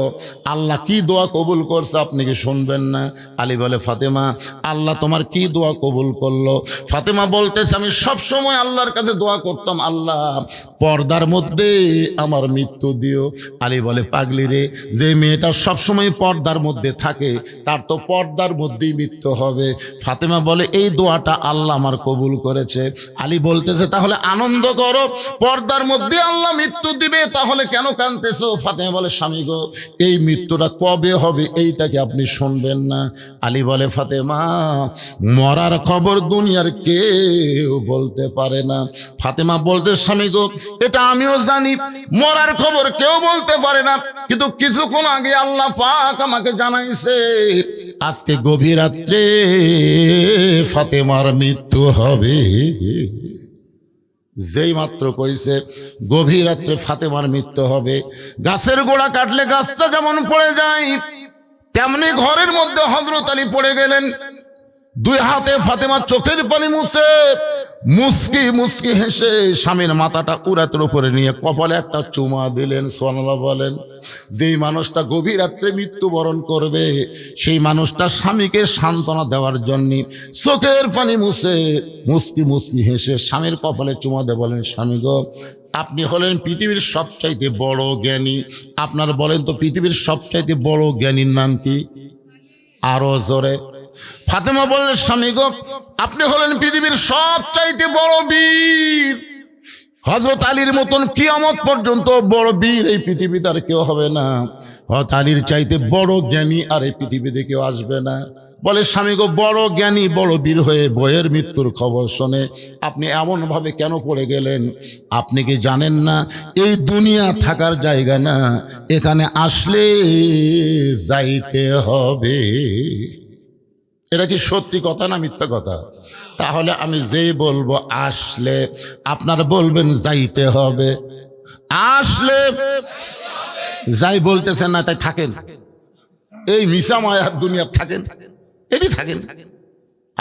আল্লাহ কি দোয়া কবুল করছে আপনি কি শুনবেন না? আলী বলে, ফাতেমা, আল্লাহ তোমার কি দোয়া কবুল করলো? ফাতেমা বলতেছে, আমি সবসময় আল্লাহর কাছে দোয়া করতাম, আল্লাহ পর্দার মধ্যে আমার মৃত্যু দিও। আলী বলে, পাগলি রে, যে মেয়েটা সবসময় পর্দার মধ্যে থাকে তার তো পর্দার মধ্যেই মৃত্যু হবে। ফাতেমা বলে, এই দোয়াটা আল্লাহ আমার কবুল করেছে। আলী বলতেছে, তাহলে আনন্দ করো, পর্দার মধ্যে আল্লাহ মৃত্যু দিবে, তাহলে কেন কাঁদতেছো? ফাতেমা বলে, স্বামী গো, এই মৃত্যুটা কবে হবে এইটাকে আপনি শুনবেন না? আলী বলে, ফাতেমা, মরার খবর দুনিয়ার কেউ বলতে পারে না। ফাতেমা বলতে, স্বামী গো, এটা আমিও জানি, মরার খবর কেউ বলতে পারে না, কিন্তু কিছুক্ষণ আগে আল্লাহ পাক আমাকে জানাইছে আজকে গভীর রাত্রে ফাতেমার মৃত্যু হবে। যেই মাত্র কইছে গভীর রাত্রে ফাতেমার মৃত্যু হবে, গাছের গোড়া কাটলে গাছটা যেমন পড়ে যায়, তেমনি ঘরের মধ্যে হযরত আলী পড়ে গেলেন। দুই হাতে ফাতেমার চোখের পানি মুছে মুস্কি মুস্কি হেসে স্বামীর মাথাটা উরাতের উপরে নিয়ে কপালে একটা চুমা দিলেন। সুবহানাল্লাহ বলেন। যেই মানুষটা গভীর রাত্রে মৃত্যুবরণ করবে সেই মানুষটা স্বামীকে সান্ত্বনা দেওয়ার জন্য চোখের পানি মুছে মুস্কি মুস্কি হেসে স্বামীর কপালে চুমা দিয়ে বলেন, স্বামী গো, আপনি হলেন পৃথিবীর সবচাইতে বড় জ্ঞানী। আপনার বলেন তো পৃথিবীর সবচাইতে বড় জ্ঞানীর নাম কি? আরো জোরে। ফাতেমা বললেন, স্বামী গো, আপনি হলেন পৃথিবীর সবচাইতে বড় বীর। হযরত আলীর মতন কিয়ামত পর্যন্ত বড় বীর এই পৃথিবীতে আর কেউ হবে না। হযরত আলীর চাইতে বড় জ্ঞানী আর এই পৃথিবীতে কেউ আসবে না। বলে, স্বামী গো, বড় জ্ঞানী বড় বীর হয়ে বইয়ের মৃত্যুর খবর শুনে আপনি এমনভাবে কেন পড়ে গেলেন? আপনি কি জানেন না এই দুনিয়া থাকার জায়গা না, এখানে আসলে যাইতে হবে। এটা কি সত্যি কথা না মিথ্যা কথা? তাহলে আমি যেই বলবো আসলে, আপনারা বলবেন যাইতে হবে। আসলে যাই বলতেছেন না, তাই থাকেন এই মিশা মায়ার দুনিয়া, থাকেন এটি থাকেন।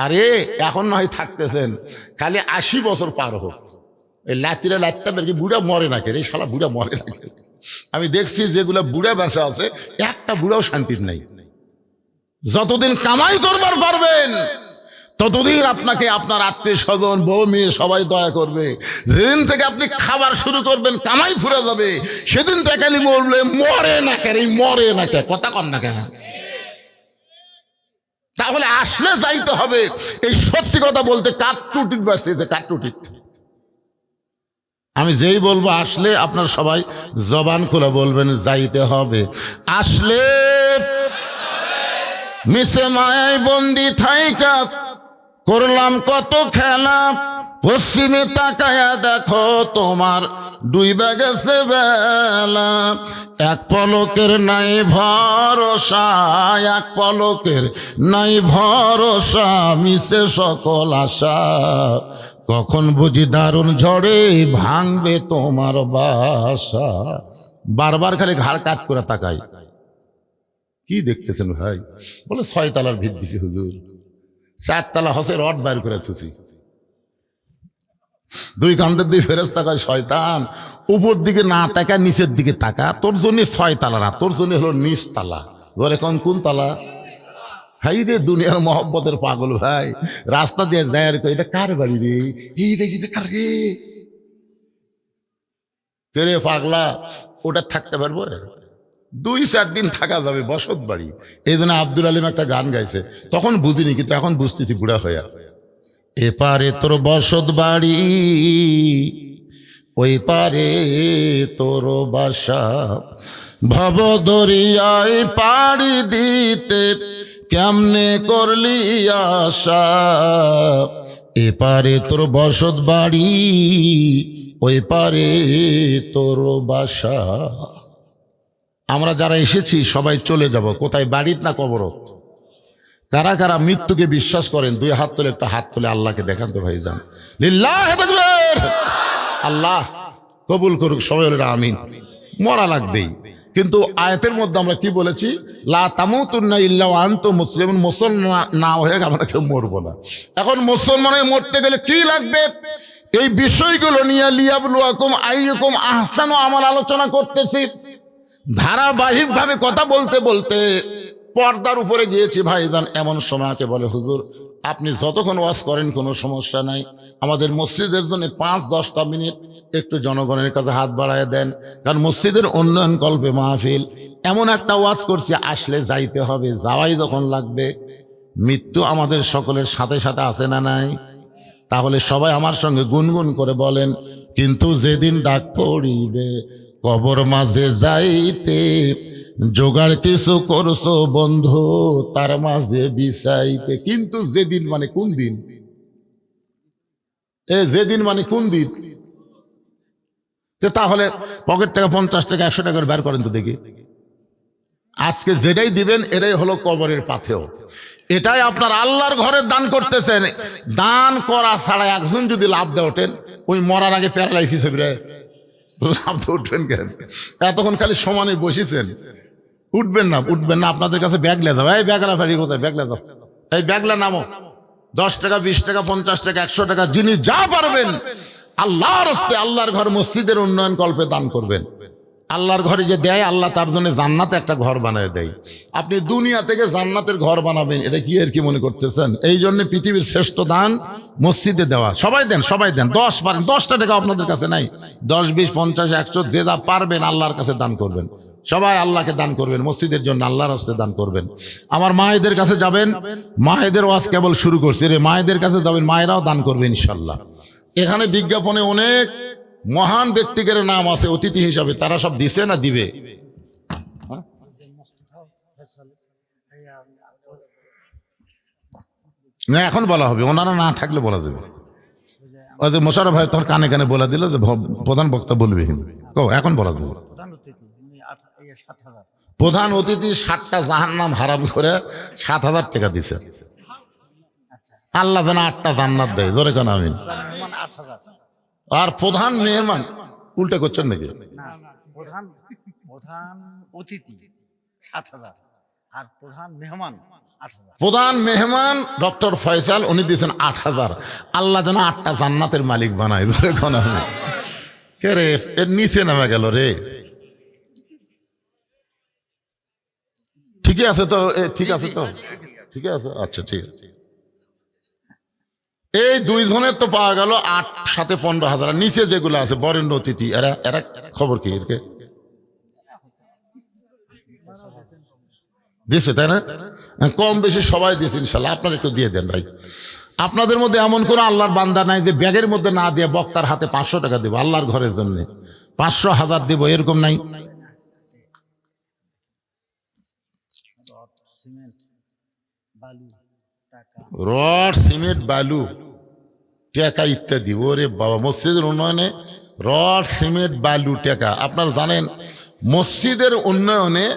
আরে এখন নয় থাকতেছেন, খালি 80 বছর পার হোক, এই লাতিরা লাত্তা বেরকে বুড়া মরে না, এই শালা বুড়া মরে না। আমি দেখছি যেগুলো বুড়া বেঁচে আছে, একটা বুড়াও শান্তির নাই। যতদিন কামাই করবার পারবেন ততদিন আপনাকে আপনার আত্মীয় স্বজন বউ মেয়ে সবাই দয়া করবে। যেদিন থেকে আপনি খাবার শুরু করবেন, কামাই ফুরে যাবে, সেদিন টাকালি বলবে মরে না কেন, মরে না কে, কথা কন না কেন। তাহলে আসলে যাইতে হবে, এই সত্যি কথা বলতে কাটটুটিত বাঁচতেছে, কাটটুটিত। আমি যেই বলবো আসলে, আপনার সবাই জবান খুলে বলবেন যাইতে হবে। আসলে মিশে মায়ায় বন্দি থাইকা করলাম কত খেলা, পশ্চিমে তাকায়া দেখো তোমার ডুইবা গেছে বেলা। এক পলকের নাই ভরসা, এক পলকের নাই ভরসা, মিশে সকল আশা, কখন বুঝি দারুণ ঝড়ে ভাঙবে তোমার বাসা। বারবার খালি ঘাড় কাত করে তাকাই, কি দেখতেছেন ভাই? বলে 6 তলার ভিত দিছি হুজুর, 4 তলা হসে রড বাইর করে থুছি। 2 কান্দের 2 ফেরেশতা কয়, শয়তান উপর দিকে না তাকা, নিচের দিকে তাকা, তোর জন্য 6 তলা না, তোর জন্য হলো নিচ তলা। ধরে কোন তলা? হাই রে দুনিয়ার মহব্বতের পাগল ভাই, রাস্তা দিয়ে যায় আর এটা কার বাড়ি রে, এইটা কার রে? রে পাগলা, ওটা থাকতে পারবো? 2-4 দিন থাকা যাবে, বসত বাড়ি। এই জন্য আব্দুল আলিম একটা গান গাইছে, তখন বুঝিনি, কিন্তু এখন বুঝতেছি বুড়া হইয়া। এপারে তোর বসত বাড়ি, ওই পারে তোর বাসা, ভব দরিয়ায় পাড়ি দিতে কেমনে করলি আশা। এপারে তোর বসত বাড়ি, ওই পারে তোর বাসা। আমরা যারা এসেছি সবাই চলে যাব, কোথায়? বাড়িত না কবরত? কারা কারা মৃত্যুকে বিশ্বাস করেন 2 হাত তুলে, একটা হাত তুলে আল্লাহকে দেখান তো ভাই যান। লিল্লাহি তাকবীর। আল্লাহ কবুল করুক, সবাই বলে আমিন। মরা লাগবেই, কিন্তু আয়াতের মধ্যে আমরা কি বলেছি? লা তামুতুন্না ইল্লা ওয়া আনতুম মুসলিমুন। মুসলমান না হয়ে আমরা কেউ মরবো না। এখন মুসলমান হয়ে মরতে গেলে কি লাগবে? এই বিষয়গুলো নিয়ে লিয়াবলুয়াকুম আইয়ুকুম আহসানু আমাল আলোচনা করতেছি। ধারাবাহিকভাবে কথা বলতে বলতে পর্দার উপরে গিয়েছি ভাইজান। এমন সময়কে বলে, হুজুর আপনি যতক্ষণ ওয়াজ করেন কোনো সমস্যা নাই, আমাদের মসজিদের জন্য 5-10টা মিনিট একটু জনগণের কাছে হাত বাড়ায় দেন, কারণ মসজিদের উন্নয়ন কল্পে মাহফিল। এমন একটা ওয়াজ করছি, আসলে যাইতে হবে, যাওয়াই যখন লাগবে। মৃত্যু আমাদের সকলের সাথে সাথে আছে না নাই? তাহলে সবাই আমার সঙ্গে গুনগুন করে বলেন, কিন্তু যেদিন ডাক পড়িবে কবর মাঝে যাইতে, জোগাড় কিছু করছো বন্ধু তার মাঝে বিছাইতে। কিন্তু যেদিন মানে কোন দিন? যেদিন মানে কোন দিন? তাহলে পকেট থেকে 50 টাকা 100 টাকা বের করেন তো দেখি। আজকে যেটাই দিবেন এটাই হলো কবরের পাথেয়। এটাই আপনার আল্লাহর ঘরে দান করতেছেন। দান করা ছাড়া একজন যদি লাভ দিয়ে ওঠেন, ওই মরার আগে প্যারালাইসিস হবে, লাভ দিয়ে উঠবেন কেন? এতক্ষণ খালি সমানে বসেছেন, উঠবেন না, উঠবেন না। আপনাদের কাছে ব্যাগলে যাও, এই ব্যাগলা ফেরি কোথায়? ব্যাগলে যাও, এই ব্যাগলা নামো। 10 টাকা 20 টাকা 50 টাকা 100 টাকা যিনি যা পারবেন আল্লাহর হস্তে, আল্লাহর ঘর মসজিদের উন্নয়ন কল্পে দান করবেন। আল্লাহর ঘরে যে দেয়, আল্লাহ তার জন্য জান্নাতে একটা ঘর বানায় দেয়। আপনি দুনিয়া থেকে জান্নাতের ঘর বানাবেন, এটা কি আর কি মনে করতেছেন? এই জন্য পৃথিবীর শ্রেষ্ঠ দান মসজিদে দেওয়া। সবাই দেন, সবাই দেন। 10 পারেন, 10টা টাকা আপনাদের কাছে নাই, 10 20 50 100 যে যা পারবেন আল্লাহর কাছে দান করবেন। সবাই আল্লাহকে দান করবেন, মসজিদের জন্য আল্লাহর হস্তে দান করবেন। আমার মায়েদের কাছে যাবেন, মায়েদের ওয়াজ কেবল শুরু করছে রে, মায়েদের কাছে যাবেন, মায়েরাও দান করবে ইনশাল্লাহ। এখানে বিজ্ঞাপনে অনেক মহান ব্যক্তিদের নাম আছে অতিথি হিসাবে, তারা সব দিছে না দিবে? না, এখন বলা হবে, ওনারা না থাকলে বলা যাবে। ওই যে মোশাররফ ভাই তোর কানে কানে বলে দিল যে প্রধান বক্তা বলবে, এখন বলা যাবে। প্রধান অতিথি 7টা জাহান্নাম হারাম করে 7,000 টাকা দিছে। আল্লাহ যেন 8টা জান্নাত দেয়, জোরে কেন আমিন। আর প্রধান মেহমান উল্টা করছেন নাকি? প্রধান অতিথি 7,000 আর প্রধান মেহমান 8,000। প্রধান মেহমান ডক্টর ফয়সাল, উনি দিয়েছেন 8,000। আল্লাহ যেন 8টা জান্নাতের মালিক বানায়, জোরে কেন আমিন। কে রে, এর নিচে নামে গেল রে। ঠিকই আছে তো? ঠিক আছে তো? ঠিক আছে, আচ্ছা ঠিক আছে। এই 2 জনের তো পাওয়া গেল 8 7 15,000। নিচে যেগুলো আছে বরেণ্য অতিথি, এরা এরা খবর কি? এরকে দিয়েছে তাই না? কম বেশি সবাই দিয়েছে ইনশাল্লাহ। আপনারা একটু দিয়ে দেন ভাই। আপনাদের মধ্যে এমন কোনো আল্লাহর বান্দা নাই যে ব্যাগের মধ্যে না দিয়ে বক্তার হাতে 500 টাকা দেবো আল্লাহর ঘরের জন্য, 500 1000 দেবো, এরকম নাই? রড সিমেন্ট বালু টাকা ইত্যাদি, ওরে বাবা, মসজিদের উন্নয়নে রড সিমেন্ট বালু টাকা। আপনারা জানেন মসজিদের উন্নয়নে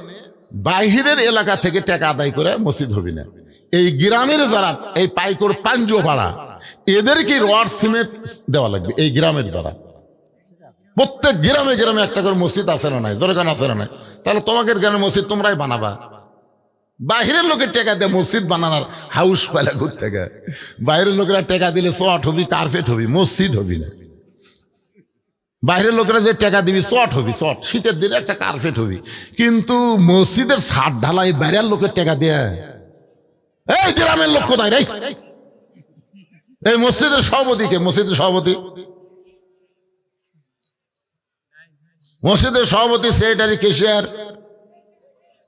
বাহিরের এলাকা থেকে টাকা আদায় করে মসজিদ হবে না। এই গ্রামের যারা এই পাইকর পাঞ্জো পাড়া, এদেরকে রড সিমেন্ট দেওয়া লাগবে। এই গ্রামের যারা, প্রত্যেক গ্রামে গ্রামে একটা করে মসজিদ আছে না নাই? দরকার আছে না নাই? তাহলে তোমাদের গ্রামের মসজিদ তোমরাই বানাবা। বাইরের লোকের টাকা দিয়ে মসজিদ বানানোর হাউস পালা ঘুর থেকে, বাইরের লোকেরা টাকা দিলে শর্ট হবি, কার্পেট হবি, মসজিদ হবি না। বাইরের লোকেরা যে টাকা দিবি শর্ট হবি, শর্ট শীতের দিনে একটা কার্পেট হবি, কিন্তু মসজিদের ছাদ ঢালাই বাইরের লোকের টাকা দেয়। এই গ্রামের লোক কোথায় রে? এই মসজিদের সভাপতিকে, মসজিদের সভাপতি, মসজিদের সভাপতি, সেক্রেটারি, ক্যাশিয়ার,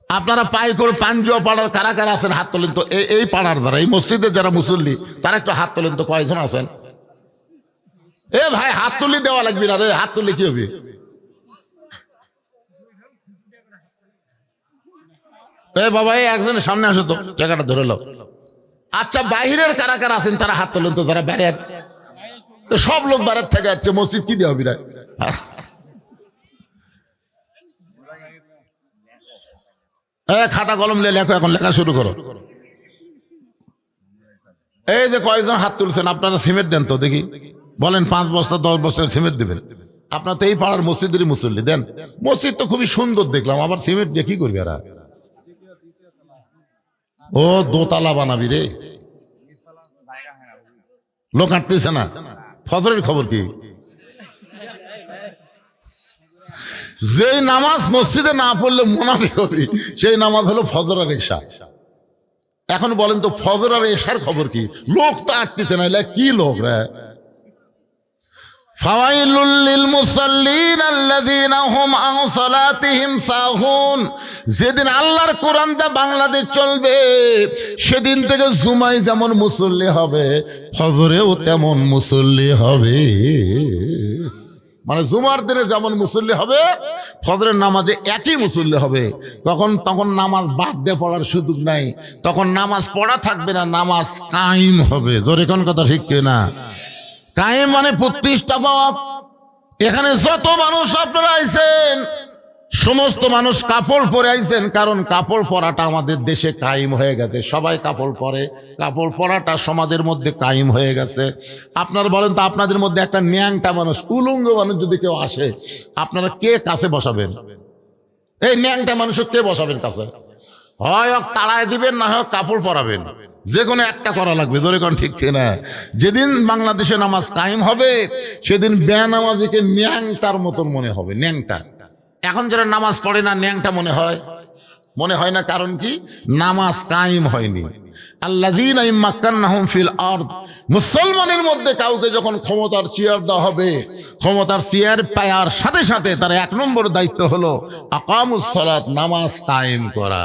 আপনারা পাইকর পাঞ্জুয়া পাড়ার কারা কারা আছেন হাত তোলেন তো। এই পাড়ার যারা, এই মসজিদের যারা মুসল্লি, তারা একটু হাত তোলেন তো, কয়জন আছেন? এ ভাই হাত তুলি দেওয়া লাগবে না রে, হাত তুলি কি হবে? এ বাবা, এই একজনের সামনে আসো তো, টাকাটা ধরে লো। আচ্ছা, বাহিরের কারা কারা আছেন তারা হাত তোলেন তো, যারা বেড়ার। তো সব লোক বেড়ার থেকে যাচ্ছে, মসজিদ কি দেওয়া বিরায়? খাতা কলম নিয়ে লেখো, এখন লেখা শুরু করো। এই যে কয়েকজন হাত তুলছেন, আপনারা সিমেন্ট দেন তো দেখি, বলেন 5 বস্তা 10 বস্তা সিমেন্ট দেবেন। আপনার তো এই পাড়ার মসজিদেরই মুসল্লি, দেন। মসজিদ তো খুবই সুন্দর দেখলাম, আবার সিমেন্ট দিয়ে কি করবি এরা? ও দোতলা বানাবি রে, লোক আঁটতেছে না। ফজরের খবর কি? যেই নামাজ মসজিদে না পড়লে মুনাফিক হবি, সেই নামাজ হলো ফজর আর এশা। এখন বলেন তো ফজর আর এশার খবর কি? লোক তো আটতেছে না, কি লোক রে। ফাওয়াইলুল লিল মুসাল্লিন আল্লাযীনা হুম আন সালাতিহিম সাহুন। যেদিন আল্লাহর কোরআনটা বাংলাদেশ চলবে, সেদিন থেকে জুমায় যেমন মুসল্লি হবে, ফজরেও তেমন মুসল্লি হবে। মানে জুমার দিনে যেমন মুসল্লি হবে, ফজরের নামাজে একই মুসল্লি হবে। তখন নামাজ বাদ দিয়ে পড়ার সুযোগ নাই, তখন নামাজ পড়া থাকবে না, নামাজ কায়েম হবে। জোরে কোন কথা ঠিক কিনা? কায়েম মানে প্রতিষ্ঠা পাওয়া। এখানে যত মানুষ আপনারা আইছেন, সমস্ত মানুষ কাপড় পরে আইছেন, কারণ কাপড় পরাটা আমাদের দেশে কায়েম হয়ে গেছে। সবাই কাপড় পরে, কাপড় পরাটা সমাজের মধ্যে কায়েম হয়ে গেছে। আপনারা বলেন তো, আপনাদের মধ্যে একটা ন্যাংটা মানুষ, উলঙ্গ মানুষ যদি কেউ আসে, আপনারা কে কাছে বসাবেন? এই ন্যাংটা মানুষকে কে বসাবেন কাছে? হয় তাড়ায় দিবেন, না হয় কাপড় পরাবেন, যে কোনো একটা করা লাগবে। ধরে কোন ঠিক কিনা? যেদিন বাংলাদেশে নামাজ কায়েম হবে, সেদিন বেনামাজিকে ন্যাংটার মতন মনে হবে, ন্যাংটা। এখন যারা নামাজ পড়ে না, ন্যাংটা মনে হয় না। কারণ কি? নামাজ কায়েম হয়নি। আল্লাযীনা ইম্মাক্কান্নাহুম ফিল আরদ। মুসলমানের মধ্যে কাউকে যখন ক্ষমতার চেয়ার দেওয়া হবে, ক্ষমতার চেয়ার পাওয়ার সাথে সাথে তার 1 নম্বর দায়িত্ব হলো আকামুস সালাত, নামাজ কায়েম করা।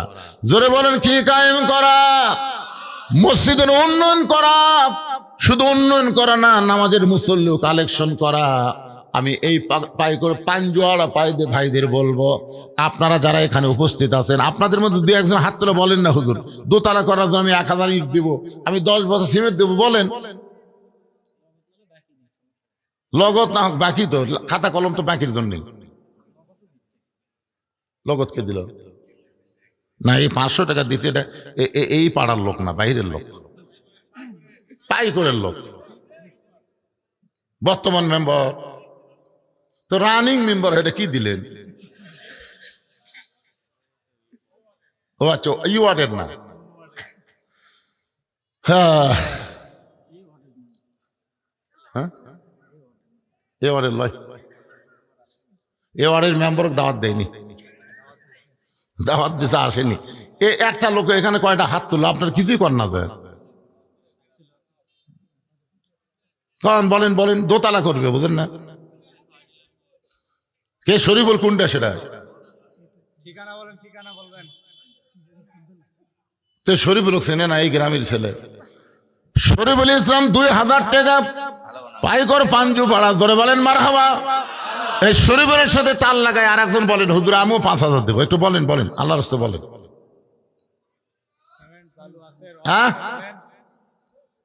জোরে বলেন, কি কায়েম করা? মসজিদের উন্নয়ন করা। শুধু উন্নয়ন করা না, নামাজের মুসল্লিও কালেকশন করা। আমি এই পাই করে পাঞ্জোয়ারা পাইদে ভাইদের বলবো, আপনারা যারা এখানে উপস্থিত আছেন, আপনাদের মধ্যে 2-1 হাত তুলে বলেন না, হুজুর দোতলা করার জন্য আমি 1000 ইট দিব, আমি 10 বছর সিমেন্ট দেবো, বলেন। লগত না হোক, বাকি তো খাতা কলম তো বাকির জন্য। লগত কে দিল? না, এই 500 টাকা দিচ্ছে, এটা এই পাড়ার লোক না, বাইরের লোক, পাই করে লোক, বর্তমান মেম্বার তো, রানিং মেম্বার। এটা কি দিলেন? ও আচ্ছা, এই ওয়ার্ডের না। হ্যাঁ, এ ওয়ার্ডের লয়, এ ওয়ার্ডের মেম্বারকে দাওয়াত দেয়নি, দাওয়াত দিতে আসেনি। একটা লোক এখানে কয়টা হাত তুললো, আপনার কিছুই কর না যায়। কারণ বলেন দোতলা করবে, বুঝেন না? কে শরীফুল কোনটা? সেটা তো শরীফুল চেনে না, এই গ্রামের ছেলে। শরীফুল ইসলাম 2000 টাকা পাইকর পাঞ্জু ভাড়া। ধরে বলেন মারহাবা। এই শরীফুলের সাথে তাল লাগায় আর একজন বলেন, হুজুর আমিও 5000 দেবো। একটু বলেন আল্লাহর রাস্তায় বলেন। হ্যাঁ,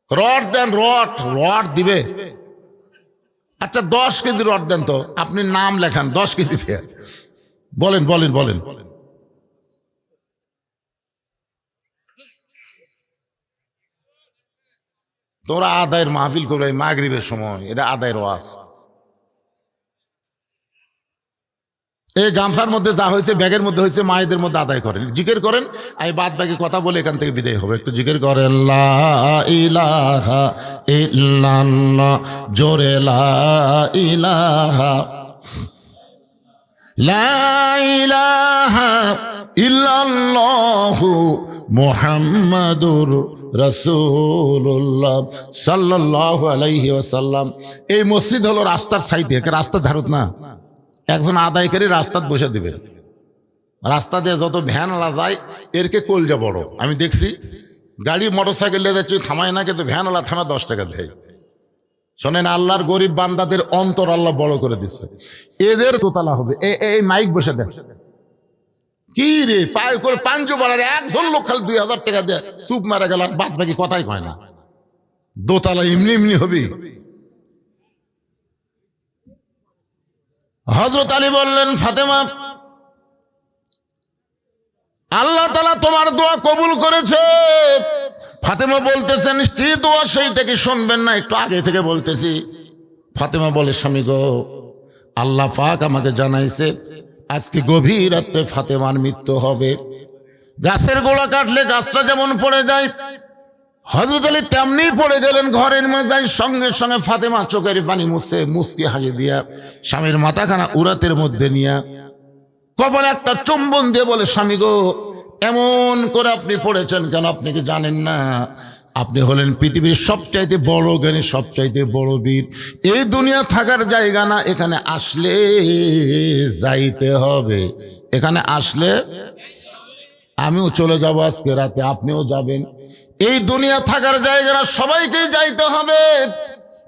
রড দেন, রড দিবে। আচ্ছা 10 কেজি রড দেন তো, আপনি নাম লেখান 10 কেজি দিয়ে। বলেন। তোমরা আদায়ের মাহফিল করবে মাগরিবের সময়, এটা আদায়ের ওয়াজ। এই গামছার মধ্যে যা হয়েছে, ব্যাগের মধ্যে হয়েছে, মায়েদের মধ্যে আদায় করেন, জিকির করেন। আমি বাদ বাকি কথা বলে এখান থেকে বিদায় হবে। একটু জিকির করেন, লা ইলাহা ইল্লাল্লাহ, জোরে লা ইলাহা, লা ইলাহা ইল্লাল্লাহু মুহাম্মাদুর রাসূলুল্লাহ সাল্লাল্লাহু আলাইহি ওয়াসাল্লাম। এই মসজিদ হলো রাস্তার সাইডে, রাস্তার ধারত না। একজন আদায়কারী রাস্তায় বসে দিবে, রাস্তা দিয়ে যত ভ্যানওয়ালা যায় এরকে কলজা বড়। আমি দেখছি গাড়ি মোটরসাইকেল নিয়ে যাচ্ছে, থামায় না, কিন্তু ভ্যানওয়ালা থামা 10 টাকা দেয়। শোনেন, আল্লাহর গরিব বান্দাদের অন্তর আল্লাহ বড় করে দিচ্ছে। এদের দোতলা হবে। এই মাইক বসে দেন, কি রে পায় করে পাঞ্জু বাড়ার একজন লোক খালি 2000 টাকা দেয়, চুপ মারা গেল, বাদ বাকি কথাই কয় না। দোতলা এমনি হবি। হযরত আলী বললেন, ফাতেমা, আল্লাহ তাআলা তোমার দোয়া কবুল করেছে। ফাতেমা বলতেছেন, কি দোয়া সেইটা কি শুনবেন না? একটু আগে থেকে বলতেছি। ফাতেমা বলে, স্বামী গো, আল্লাহ পাক আমাকে জানাইছে আজকে গভীর রাত্রে ফাতেমার মৃত্যু হবে। গাছের গোড়া কাটলে গাছটা যেমন পড়ে যায়, হযরত আলী তেমনি পড়ে গেলেন ঘরের মাঝে, সঙ্গে সঙ্গে ফাতেমা চোখের পানি মুছে মুচকি হাসি দিয়া স্বামীর মাথাখানা উরাতের মধ্যে নিয়া কপালে একটা চুম্বন দিয়ে বলে, স্বামী গো, এমন করে আপনি পড়েছেন কেন? আপনি কি জানেন না আপনি হলেন পৃথিবীর সবচাইতে বড় জ্ঞানী, সবচাইতে বড় বীর। এই দুনিয়া থাকার জায়গা না, এখানে আসলে যাইতে হবে। এখানে আসলে আমিও চলে যাব আজকে রাতে, আপনিও যাবেন। এই দুনিয়া থাকার জায়গা না, সবাইকেই যাইতে হবে।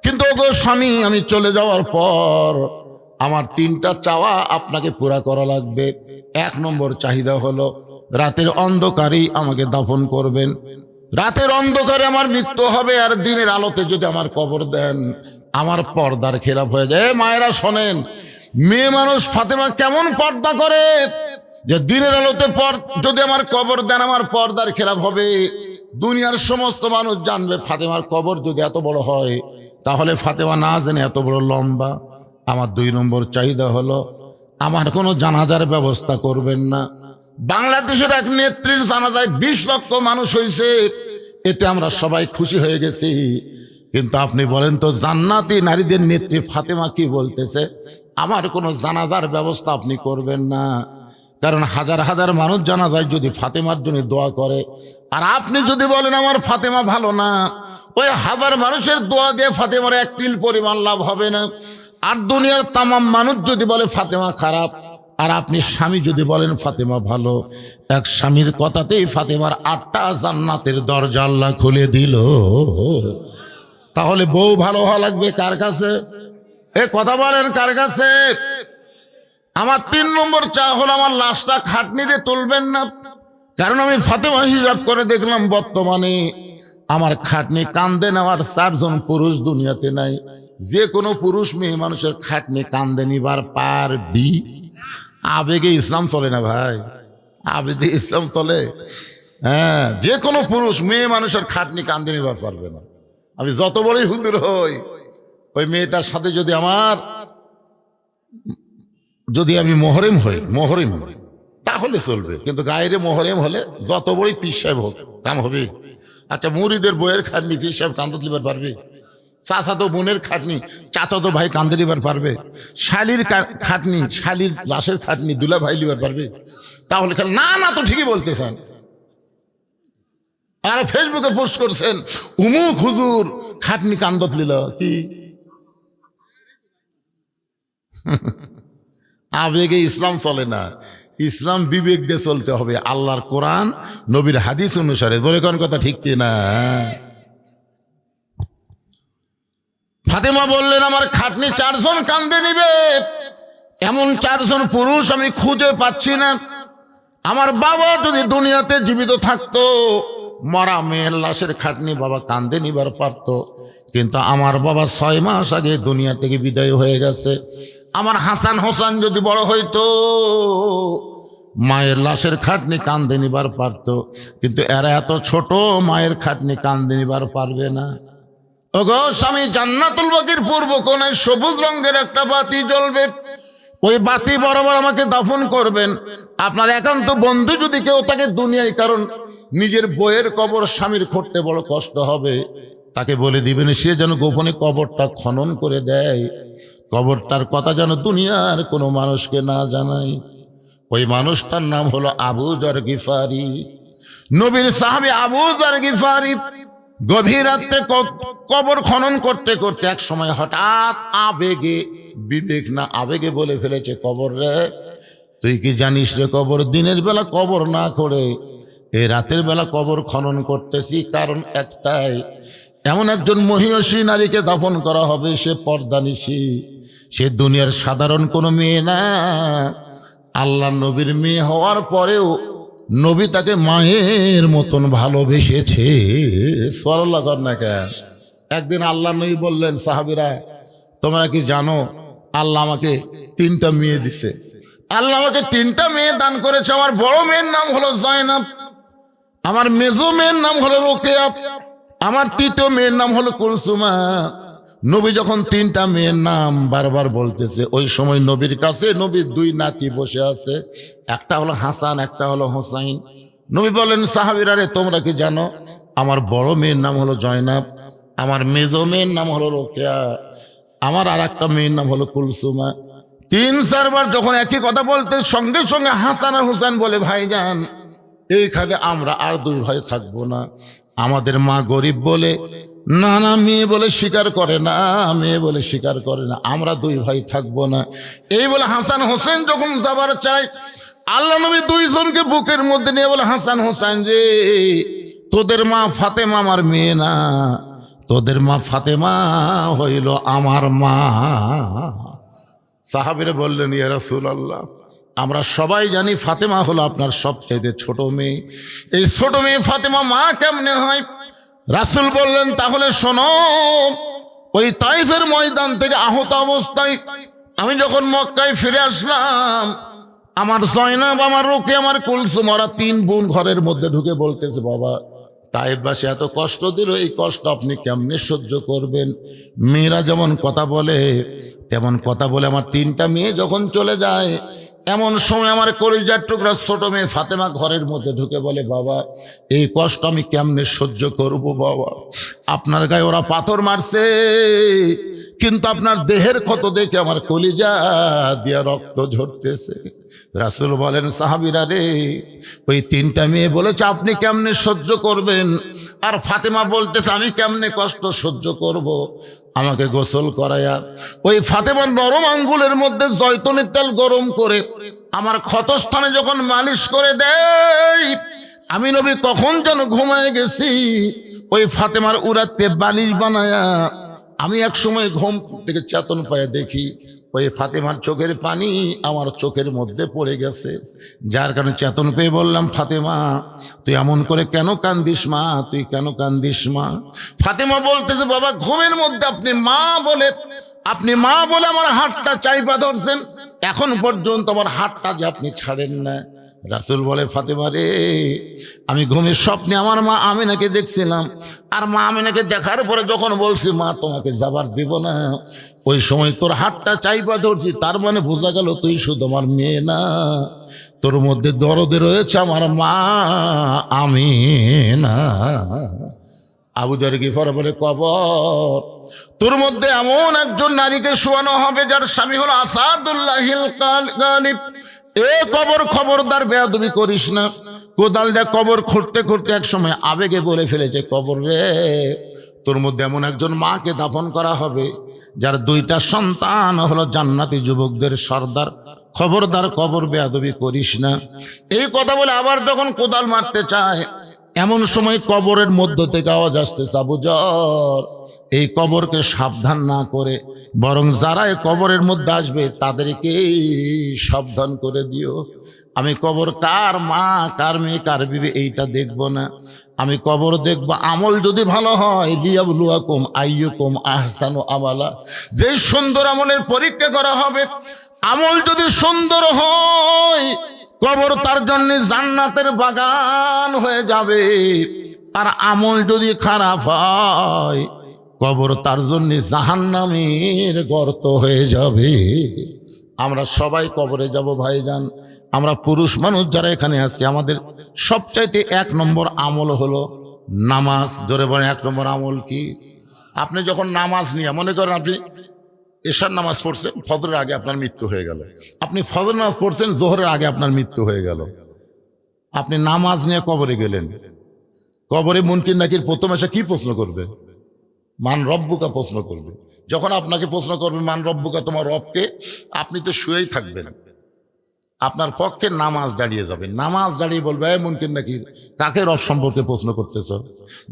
কিন্তু ওগো স্বামী, আমি চলে যাওয়ার পর আমার 3টা চাওয়া আপনাকে পুরা করা লাগবে। 1 নম্বর চাহিদা হলো রাতের অন্ধকারেই আমাকে দাফন করবেন। রাতের অন্ধকারে আমার মৃত্যু হবে, আর দিনের আলোতে যদি আমার কবর দেন, আমার পর্দার খেলাফ হয়ে যায়। মায়েরা শোনেন, মেয়ে মানুষ ফাতেমা কেমন পর্দা করে যে দিনের আলোতে যদি আমার কবর দেন, আমার পর্দার খেলাফ হবে। দুনিয়ার সমস্ত মানুষ জানবে ফাতেমার কবর যদি এত বড় হয়, তাহলে ফাতেমা না জেনে এত বড় লম্বা। আমার 2 নম্বর চাহিদা হলো আমার কোনো জানাজার ব্যবস্থা করবেন না। বাংলাদেশের এক নেত্রীর জানাজায় 20 লক্ষ মানুষ হয়েছে, এতে আমরা সবাই খুশি হয়ে গেছি। কিন্তু আপনি বলেন তো, জান্নাতি নারীদের নেত্রী ফাতেমা কি বলতেছে? আমার কোনো জানাজার ব্যবস্থা আপনি করবেন না। কারণ হাজার হাজার মানুষ জানাজায় যদি ফাতেমার জন্য দোয়া করে, আর আপনি যদি বলেন আমার ফাতেমা ভালো না, ওই হাজার মানুষের দোয়া দিয়ে ফাতেমার 1 তিল পরিমাণ লাভ হবে না। আর দুনিয়ার তামাম মানুষ যদি বলে ফাতেমা খারাপ, আর আপনি স্বামী যদি বলেন ফাতেমা ভালো, এক স্বামীর কথাতেই ফাতেমার 8টা জান্নাতের দরজা আল্লাহ খুলে দিল। তাহলে বউ ভালো হওয়া লাগবে কার কাছে? এ কথা বলেন, কার কাছে? আমার 3 নম্বর চা হলো আমার লাশটা খাটনি দিয়ে তুলবেন না। কারণ আমি ফাতেমা হিসাব করে দেখলাম বর্তমানে আমার খাটনি কান্দে নেওয়ার 4 জন পুরুষ দুনিয়াতে নাই। যে কোনো পুরুষ মেয়ে মানুষের খাটনি কান্দে নিবার পারবি? আবেগে ইসলাম চলে না ভাই, আবেগে ইসলাম চলে। হ্যাঁ, যে কোনো পুরুষ মেয়ে মানুষের খাটনি কান্দে নিবার পারবে না। আমি যত বড়ই হুজুর হই, ওই মেয়েটার সাথে যদি আমি মোহরেম হই, তাহলে চলবে। কিন্তু গায়েরে মোহরেম হলে যত বড়ই পীর সাহেব হোক, কাম হবে? আচ্ছা, মুরিদের বইয়ের খাটনি পীর সাহেব কান্দত লিবার পারবে? চাচাতো বোনের খাটনি চাচাতো ভাই কান্দে লিবার পারবে? শালির খাটনি, শালির লাশের খাটনি দুলা ভাই লিবার পারবে? তাহলে না না, তো ঠিকই বলতেছেন। আর ফেসবুকে পোস্ট করছেন, উমুক হুজুর খাটনি কান্দত লিল। কি আবেগে ইসলাম চলে না, ইসলাম বিবেক দিয়ে চলতে হবে। আল্লাহর কোরআন নবীর হাদিস অনুসারে। জোরে কোন কথা ঠিক কিনা? ফাতেমা বললেন আমার খাটনি 4 জন কান্দে নিবে, এমন 4 জন পুরুষ আমি খুঁজে পাচ্ছি না। আমার বাবা যদি দুনিয়াতে জীবিত থাকতো, মরা মেয়ের লাশের খাটনি বাবা কান্দে নিবার পারত। কিন্তু আমার বাবা 6 মাস আগে দুনিয়া থেকে বিদায় হয়ে গেছে। আমার হাসান হোসেন যদি বড় হইতো, মায়ের লাশের খাটনি কান্দে নিবার পারত। কিন্তু এরা এত ছোট, মায়ের খাটনি কান্দে নিবার পারবে না। ওগো স্বামী, জান্নাতুল বাকির পূর্ব কোণায় সবুজ রঙের একটা বাতি জ্বলবে, ওই বাতি বরাবর আমাকে দাফন করবেন। আপনার একান্ত বন্ধু যদি কেউ থাকে দুনিয়ায়, কারণ নিজের বইয়ের কবর স্বামীর খুঁড়তে বড় কষ্ট হবে, তাকে বলে দিবেন সে যেন গোপনে কবরটা খনন করে দেয়। কবরটার কথা যেন দুনিয়ার কোনো মানুষকে না জানায়। ওই মানুষটার নাম হলো আবু যর গিফারি, নবীর সাহাবী আবু যর গিফারি। গভীর রাত্রে কবর খনন করতে করতে এক সময় হঠাৎ আবেগে, বিবেক না আবেগে বলে ফেলেছে, কবর রে, তুই কি জানিস রে কবর দিনের বেলা কবর না করে এই রাতের বেলা কবর খনন করতেছি? কারণ একটাই, এমন একজন মহিয়সী নারীকে দাফন করা হবে, সে পর্দানিশী, সে দুনিয়ার সাধারণ কোনো মেয়ে না। আল্লাহ নবীর মেয়ে হওয়ার পরেও নবী তাকে মায়ের মতন ভালোবেসেছে। সুবহানাল্লাহ কর না কেন? একদিন আল্লাহ নবী বললেন, সাহাবীরা তোমরা কি জানো আল্লাহ আমাকে 3টা মেয়ে দিছে? আল্লাহ আমাকে 3টা মেয়ে দান করেছে। আমার বড় মেয়ের নাম হলো জয়নাব, আমার মেজো মেয়ের নাম হলো রোকেয়া, আমার 3য় মেয়ের নাম হলো কুলসুমা। নবী যখন 3টা মেয়ের নাম বারবার বলতেছে, ওই সময় নবীর কাছে নবীর 2 নাতি বসে আছে, একটা হলো হাসান, একটা হলো হোসাইন। নবী বলেন, সাহাবীরা রে তোমরা কি জানো আমার বড় মেয়ের নাম হলো জয়নাব, আমার মেজো মেয়ের নাম হলো রোকেয়া, আমার আর একটা মেয়ের নাম হলো কুলসুমা। 3-4 বার যখন একই কথা বলতে সঙ্গে সঙ্গে হাসান আর হুসেন বলে, ভাইজান এইখানে আমরা আর 2 ভাই থাকবো না। আমাদের মা গরিব বলে না, না মেয়ে বলে স্বীকার করে না, মেয়ে বলে স্বীকার করে না, আমরা 2 ভাই থাকবো না। এই বলে হাসান হোসেন যখন যাবার চায়, আল্লাহ নবী 2 জনকে বুকের মধ্যে নিয়ে বলে, হাসান হোসেন যে তোদের মা ফাতেমা আমার মেয়ে না, তোদের মা ফাতেমা হইল আমার মা। সাহাবীরা বললেন, ইয়া রাসূলুল্লাহ, আমরা সবাই জানি ফাতেমা হলো আপনার সবচেয়ে ছোট মেয়ে, এই ছোট মেয়ে ফাতেমা মা কেমনে হয়? রাসূল বললেন, তাহলে শোনো, ওই তাইফের ময়দান থেকে আহত অবস্থায় আমি যখন মক্কায় ফিরে আসলাম, আমার জয়নাব, আমার রোকেয়া, আমার কুলসুম, ওরা 3 বোন ঘরের মধ্যে ঢুকে বলতেছে, বাবা তাইফবাসী এত কষ্ট দিল, এই কষ্ট আপনি কেমনে সহ্য করবেন? মেয়েরা যেমন কথা বলে তেমন কথা বলে আমার 3টা মেয়ে যখন চলে যায়, এমন সময় আমার কলিজার টুকরা ছোট মেয়ে ফাতেমা ঘরের মধ্যে ঢুকে বলে, বাবা এই কষ্ট আমি কেমনে সহ্য করব? বাবা আপনার গায়ে ওরা পাথর মারছে, কিন্তু আপনার দেহের ক্ষত দেখে আমার কলিজা দিয়া রক্ত ঝরতেছে। রাসূল বলেন, সাহাবীরা রে, ওই 3টা মেয়ে বলেছে আপনি কেমনে সহ্য করবেন, আর ফাতেমা বলতেছে আমি কেমনে কষ্ট সহ্য করব? আমাকে গোসল করায়া ওই ফাতেমার নরম আঙ্গুলের মধ্যে জয়তুনের তেল গরম করে আমার ক্ষতস্থানে যখন মালিশ করে দেয়, আমি নবী কখন যেন ঘুমায় গেছি, ওই ফাতেমার উড়াতে বালিশ বানায়া আমি এক সময় ঘুম থেকে চেতন পায়ে দেখি ওই ফাতেমার চোখের পানি আমার চোখের মধ্যে পড়ে গেছে। যার কারণে চেতন পেয়ে বললাম, ফাতেমা তুই এমন করে কেন কান্দিস মা, তুই কেন কান্দিস মা? ফাতেমা বলতেছে, বাবা ঘুমের মধ্যে আপনি মা বলে আমার হাতটা চাইপা ধরছেন, এখন পর্যন্ত আমার হাতটা যে আপনি ছাড়েন না। রাসূল বলে, ফাতেমা রে, আমি ঘুমের স্বপ্নে আমার মা আমিনাকে দেখছিলাম, আর মা আমিনাকে দেখার পরে যখন বলছি মা তোমাকে যাবার দেব না, ওই সময় তোর হাতটা চাইপা ধরছি, তার মানে বোঝা গেল তুই শুধু আমার মেয়ে না, তোর মধ্যে দরদে রয়েছে আমার মা আমিনা। আবু যর গিফার বলে, কবর তোর মধ্যে এমন একজন নারীকে শোয়ানো হবে যার স্বামী হলো আসাদুল্লাহিল গালিব। এ কবর, খবরদার বেয়াদবি করিস না। কোদাল দিয়ে কবর খুঁড়তে খুঁড়তে এক সময় আবেগে বলে ফেলেছে, কবর রে, তোর মধ্যে এমন একজন মাকে দাফন করা হবে যার 2টা সন্তান হলো জান্নাতি যুবকদের সর্দার, খবরদার কবর বেয়াদবি করিস না। এই কথা বলে আবার যখন কোদাল মারতে চায়, এমন সময় কবরের মধ্য থেকে আওয়াজ আসতেছে, আবু যর এই কবরকে সাবধান না করে বরং যারা এই কবরের মধ্যে আসবে তাদেরকে সাবধান করে দিও। আমি কবর কার মা, কার মেয়ে, কার বিবি এইটা দেখব না, আমি কবর দেখব আমল যদি ভালো হয়, লিয়াবলুয়াকুম আইয়ুকুম আহসানু আমালা, যে সুন্দর আমলের পরীক্ষা করা হবে। আমল যদি সুন্দর হয়, কবর তার জন্য জান্নাতের বাগান হয়ে যাবে, আর আমল যদি খারাপ হয়, কবর তার জন্য জাহান্নামের গর্ত হয়ে যাবে। আমরা সবাই কবরে যাব ভাইজান। আমরা পুরুষ মানুষ যারা এখানে আছি, আমাদের সবচাইতে 1 নম্বর আমল হলো নামাজ। জোরে বলেন 1 নম্বর আমল কি? আপনি যখন নামাজ নিয়ে, মনে করেন আপনি এশার নামাজ পড়ছেন, ফজরের আগে আপনার মৃত্যু হয়ে গেল, আপনি ফজর নামাজ পড়ছেন, জোহরের আগে আপনার মৃত্যু হয়ে গেল, আপনি নামাজ নিয়ে কবরে গেলেন। কবরে মুনকির নাকির প্রথম এসে কি প্রশ্ন করবে? মান রব্বুকা প্রশ্ন করবে। যখন আপনাকে প্রশ্ন করবে মান রব্বুকা, তোমার রবকে, আপনি তো শুয়েই থাকবেন, আপনার পক্ষে নামাজ দাঁড়িয়ে যাবে। নামাজ দাঁড়িয়ে বলবে, এ মুনকির নাকির, কাকে রব সম্পর্কে প্রশ্ন করতেছ?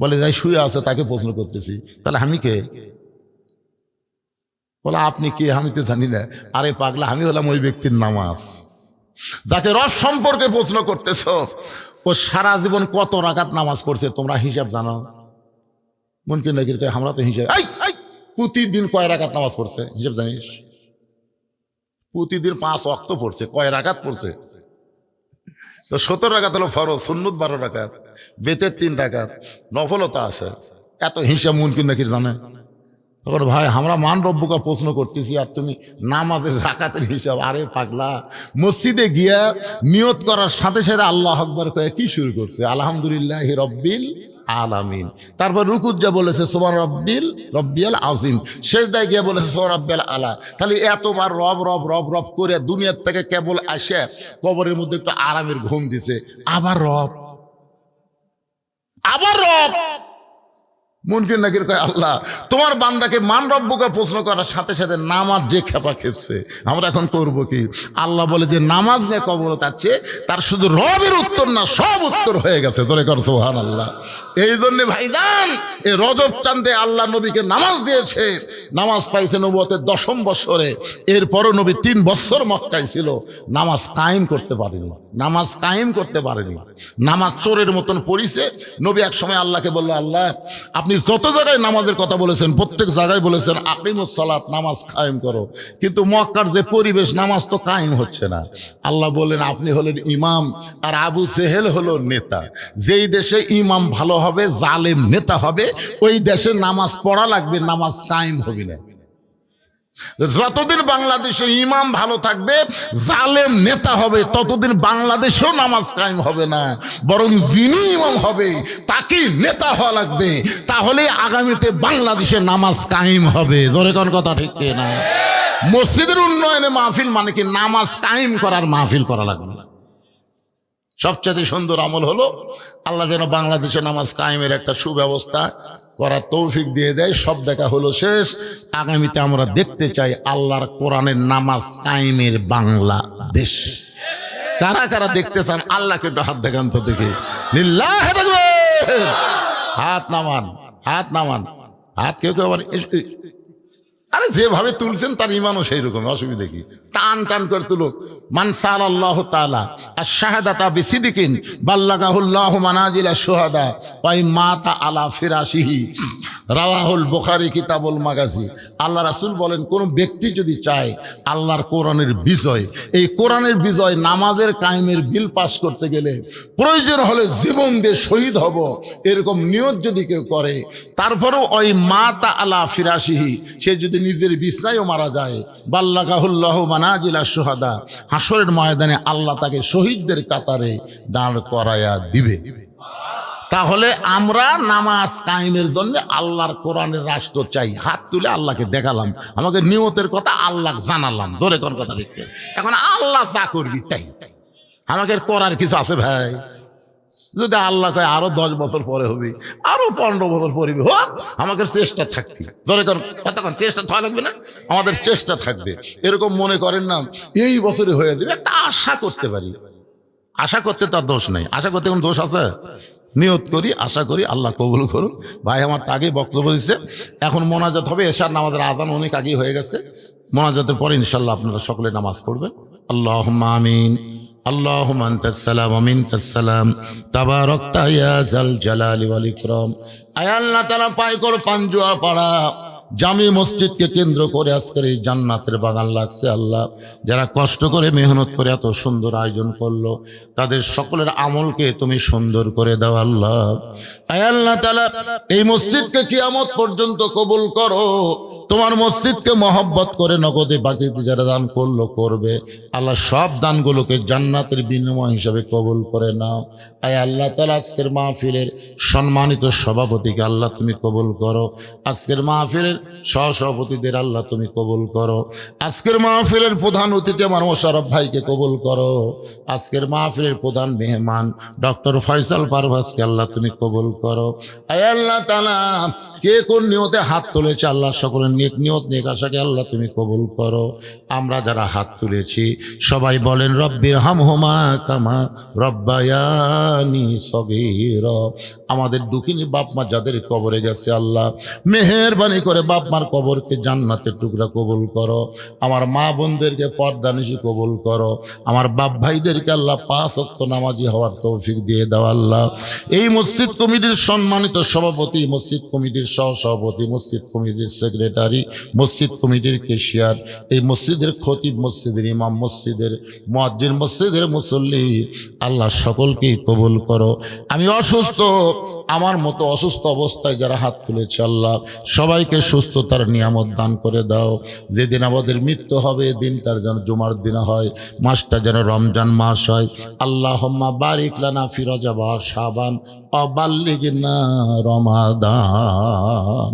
বলে, যাই শুয়ে আছে তাকে প্রশ্ন করতেছি। তাহলে আমি কে? বলে, আপনি কে? আমি তো জানি না। আরে পাগলা, আমি হলাম ওই ব্যক্তির নামাজ, যাকে রব সম্পর্কে প্রশ্ন করতেছ। ও সারা জীবন কত রাকাত নামাজ পড়ছে তোমরা হিসাব জানো? মুনকির নাকির কয়, আমরা তো হিসাব, প্রতিদিন কয় রাকাত নামাজ পড়ছে হিসাব জানিস? প্রতিদিন 5 ওয়াক্ত পড়ছে, কয় রাকাত পড়ছে? তো 17 রাকাত হলো ফরজ, সুন্নত 12 রাকাত, বেতের 3 রাকাত, নফলতা আছে। এত হিসাব মুনকির নাকির জানে? তখন ভাই, আমরা মান রব্বুকা প্রশ্ন করতেছি আর তুমি নামাজের রাকাতের হিসাব। আরে পাগলা, মসজিদে গিয়া নিয়ত করার সাথে সাথে আল্লাহ আকবার কয়ে কি শুরু করছে? আলহামদুলিল্লাহি রব্বিল আলামিন। তারপর রুকুত যা বলেছে সুবহান রব্বিয়াল আযীম, সেজদায় গিয়ে বলেছে সুবহান রাব্বিয়াল আলা। তাহলে এতবার রব রব রব রব করে দুনিয়ার থেকে কেবল আসে কবরের মধ্যে একটু আরামের ঘুম দিছে, আবার রব আবার রব। মুনকির নাকির কয় আল্লাহ তোমার বান্দাকে মান রব্বুকে প্রশ্ন করার সাথে সাথে নামাজ যে খেপা খেপছে, আমরা এখন করব কি? আল্লাহ বলে যে নামাজ নিয়ে কবরত আছে, তার শুধু রবের উত্তর না সব উত্তর হয়ে গেছে। তোরে কর সুবহানাল্লাহ। এই জন্য ভাইজান এই রজব চাঁদে আল্লাহ নবীকে নামাজ দিয়েছে, নামাজ পাইছে নবুয়তের 10ম বছরে। এরপরও নবী 3 বছর মক্কায় ছিল, নামাজ কায়েম করতে পারেনি, নামাজ কায়েম করতে পারেনি, নামাজ চোরের মতন পড়িছে। নবী এক সময় আল্লাহকে বলল, আল্লাহ আপনি যত জায়গায় নামাজের কথা বলেছেন প্রত্যেক জায়গায় বলেছেন আকিমুস সালাত, নামাজ কায়েম করো, কিন্তু মক্কার যে পরিবেশ নামাজ তো কায়েম হচ্ছে না। আল্লাহ বললেন আপনি হলেন ইমাম আর আবু জেহেল হলো নেতা। যেই দেশে ইমাম ভালো হবে, জালেম নেতা হবে, ওই দেশে নামাজ পড়া লাগবে, নামাজ কায়েম হবে না। যতদিন বাংলাদেশে ইমাম ভালো থাকবে, জালেম নেতা হবে, ততদিন বাংলাদেশেও নামাজ কায়েম হবে না। বরং যিনি ইমাম হবে তাকে নেতা হওয়া লাগবে, তাহলে আগামীতে বাংলাদেশে নামাজ কায়েম হবে। জোরে কোন কথা ঠিক না? মসজিদের উন্নয়নে মাহফিল মানে কি? নামাজ কায়েম করার মাহফিল করা লাগবে। সবচেয়ে সুন্দর আমল হলো আল্লাহ যেন বাংলাদেশে নামাজ কায়েমের একটা সুব্যবস্থা করার তৌফিক দিয়ে দেয়। সব দেখা হলো শেষ। আগামীতে আমরা দেখতে চাই আল্লাহর কোরআনের নামাজ কায়েমের বাংলাদেশ। কারা কারা দেখতে চান আল্লাহকে একটু হাত দেখান তো দেখি। লিল্লাহি তাকবীর। হাত নামান, হাত নামান, হাত কেউ কেউ আবার আরে যেভাবে তুলছেন তার ইমানও সেই রকম, অসুবিধা কি? টান টান করে তুলুক। মান সাআলাল্লাহু তাআলা আশ-শাহাদাতা বিসিদিকিন বাল্লাগাহুল্লাহু মানাজিলা শুহাদা ওয়া মাতা আলা ফিরাশিহি, রাওয়াহুল বুখারী কিতাবুল মাগাজি। আল্লাহ রাসূল বলেন কোন ব্যক্তি যদি চায় আল্লাহর কোরআনের বিজয়, এই কোরআনের বিজয় নামাজের কায়েমের বিল পাস করতে গেলে প্রয়োজন হলে জীবন দিয়ে শহীদ হব, এরকম নিয়ত যদি কেউ করে, তারপরেও ওই মাতা আলা ফিরাশিহি, সে যদি নিজের বিছনায়ও মারা যায়, বাল্লাগাহুল্লাহু মানাজিলা শুহাদা, হাসরের ময়দানে আল্লাহ তাকে শহীদদের কাতারে দাঁড় করায়া দিবে। তাহলে আমরা নামাজ কায়েমের জন্য আল্লাহর কোরআনের রাষ্ট্র চাই। হাত তুলে আল্লাহকে দেখালাম, আমাকে নিয়তের কথা আল্লাহ জানালাম। ধরে কোন কথা দেখতে, এখন আল্লাহ যা করবি তাই, আমাকে করার কিছু আছে ভাই? যদি আল্লাহ কয় আরো 10 বছর পরে হবে, আরো 15 বছর পরে হোক, আমাদের চেষ্টা থাকবে। ধরে কতক্ষণ চেষ্টা থাকা লাগবে না, আমাদের চেষ্টা থাকবে। এরকম মনে করেন না এই বছরে হয়ে যাবে, একটা আশা করতে পারি। আশা করতে তার দোষ নাই, আশা করতে কোনো দোষ আছে? নিয়ত করি, আশা করি, আল্লাহ কবুল করুন। ভাই আমার আগেই বক্তব্য দিচ্ছে, এখন মোনাজাত হবে। এশার নামাজের আযান অনেক আগেই হয়ে গেছে। মোনাজাতের পরে ইনশাল্লাহ আপনারা সকলে নামাজ পড়বেন। আল্লাহুম্মা আমিন। আল্লাহুম্মা আনতাস সালাম ওয়া মিনকাস সালাম, তাবারাকতা ইয়া যাল জালালি ওয়াল ইকরাম। আয় আল্লাহ তাআলা পাইকর পাঞ্জুয়া পাড়া জামি মসজিদকে কেন্দ্র করে আজকের এই জান্নাতের বাগান লাগছে। আল্লাহ যারা কষ্ট করে মেহনত করে এত সুন্দর আয়োজন করলো, তাদের সকলের আমলকে তুমি সুন্দর করে দাও আল্লাহ। আয় আল্লাহ তাআলা এই মসজিদকে কিয়ামত পর্যন্ত কবুল করো। তোমার মসজিদকে মহব্বত করে নগদে বাকিতে যারা দান করলো করবে, আল্লাহ সব দানগুলোকে জান্নাতের বিনিময় হিসাবে কবুল করে নাও। আয় আল্লাহ তাআলা আজকের মাহফিলের সম্মানিত সভাপতিকে আল্লাহ তুমি কবুল করো। আজকের মাহফিলের সহসভাপতিদের আল্লাহ তুমি কবুল করো। আজকের মাহফিলের প্রধান অতিথি আমার মোশাররফ ভাইকে কবুল করো। আজকের মাহফিলের প্রধান মেহমান ডক্টর ফয়সাল পারভেজকে আল্লাহ তুমি কবুল করো। আয় আল্লাহ তাআলা কে কোন নিয়তে হাত তুলেছে আল্লাহ সকলের নেক নিয়ত নেক আশাকে আল্লাহ তুমি কবুল করো। আমরা যারা হাত তুলেছি সবাই বলেন রব্বির হামহুমা কামা রব্বায়ানি সগীরা। আমাদের দুঃখিনী বাপ মা যাদের কবরে গেছে আল্লাহ মেহেরবানি করে বাপ মার কবরকে জান্নাতের টুকরা কবুল করো। আমার মা বোনদেরকে পর্দানিশি কবুল করো। আমার বাপ ভাইদেরকে আল্লাহ 5 ওয়াক্ত নামাজি হওয়ার তৌফিক দিয়ে দাও আল্লাহ। এই মসজিদ কমিটির সম্মানিত সভাপতি, মসজিদ কমিটির সহসভাপতি, মসজিদ কমিটির সেক্রেটারি, মসজিদ কমিটির কেশিয়ার, এই মসজিদের খতিব, মসজিদের ইমাম, মসজিদের মুয়াজ্জিন, মসজিদের মুসল্লি, আল্লাহ সকলকেই কবুল করো। আমি অসুস্থ, আমার মতো অসুস্থ অবস্থায় যারা হাত তুলেছে আল্লাহ সবাইকে সুস্থতার নিয়ামত দান করে দাও। যেদিন আমাদের মৃত্যু হবে দিনটার যেন জুমার দিন হয়, মাসটা যেন রমজান মাস হয়। আল্লাহুম্মা বারিক লানা ফি রজব ওয়া শাবান ওয়া বাল্লিগনা রমাদান।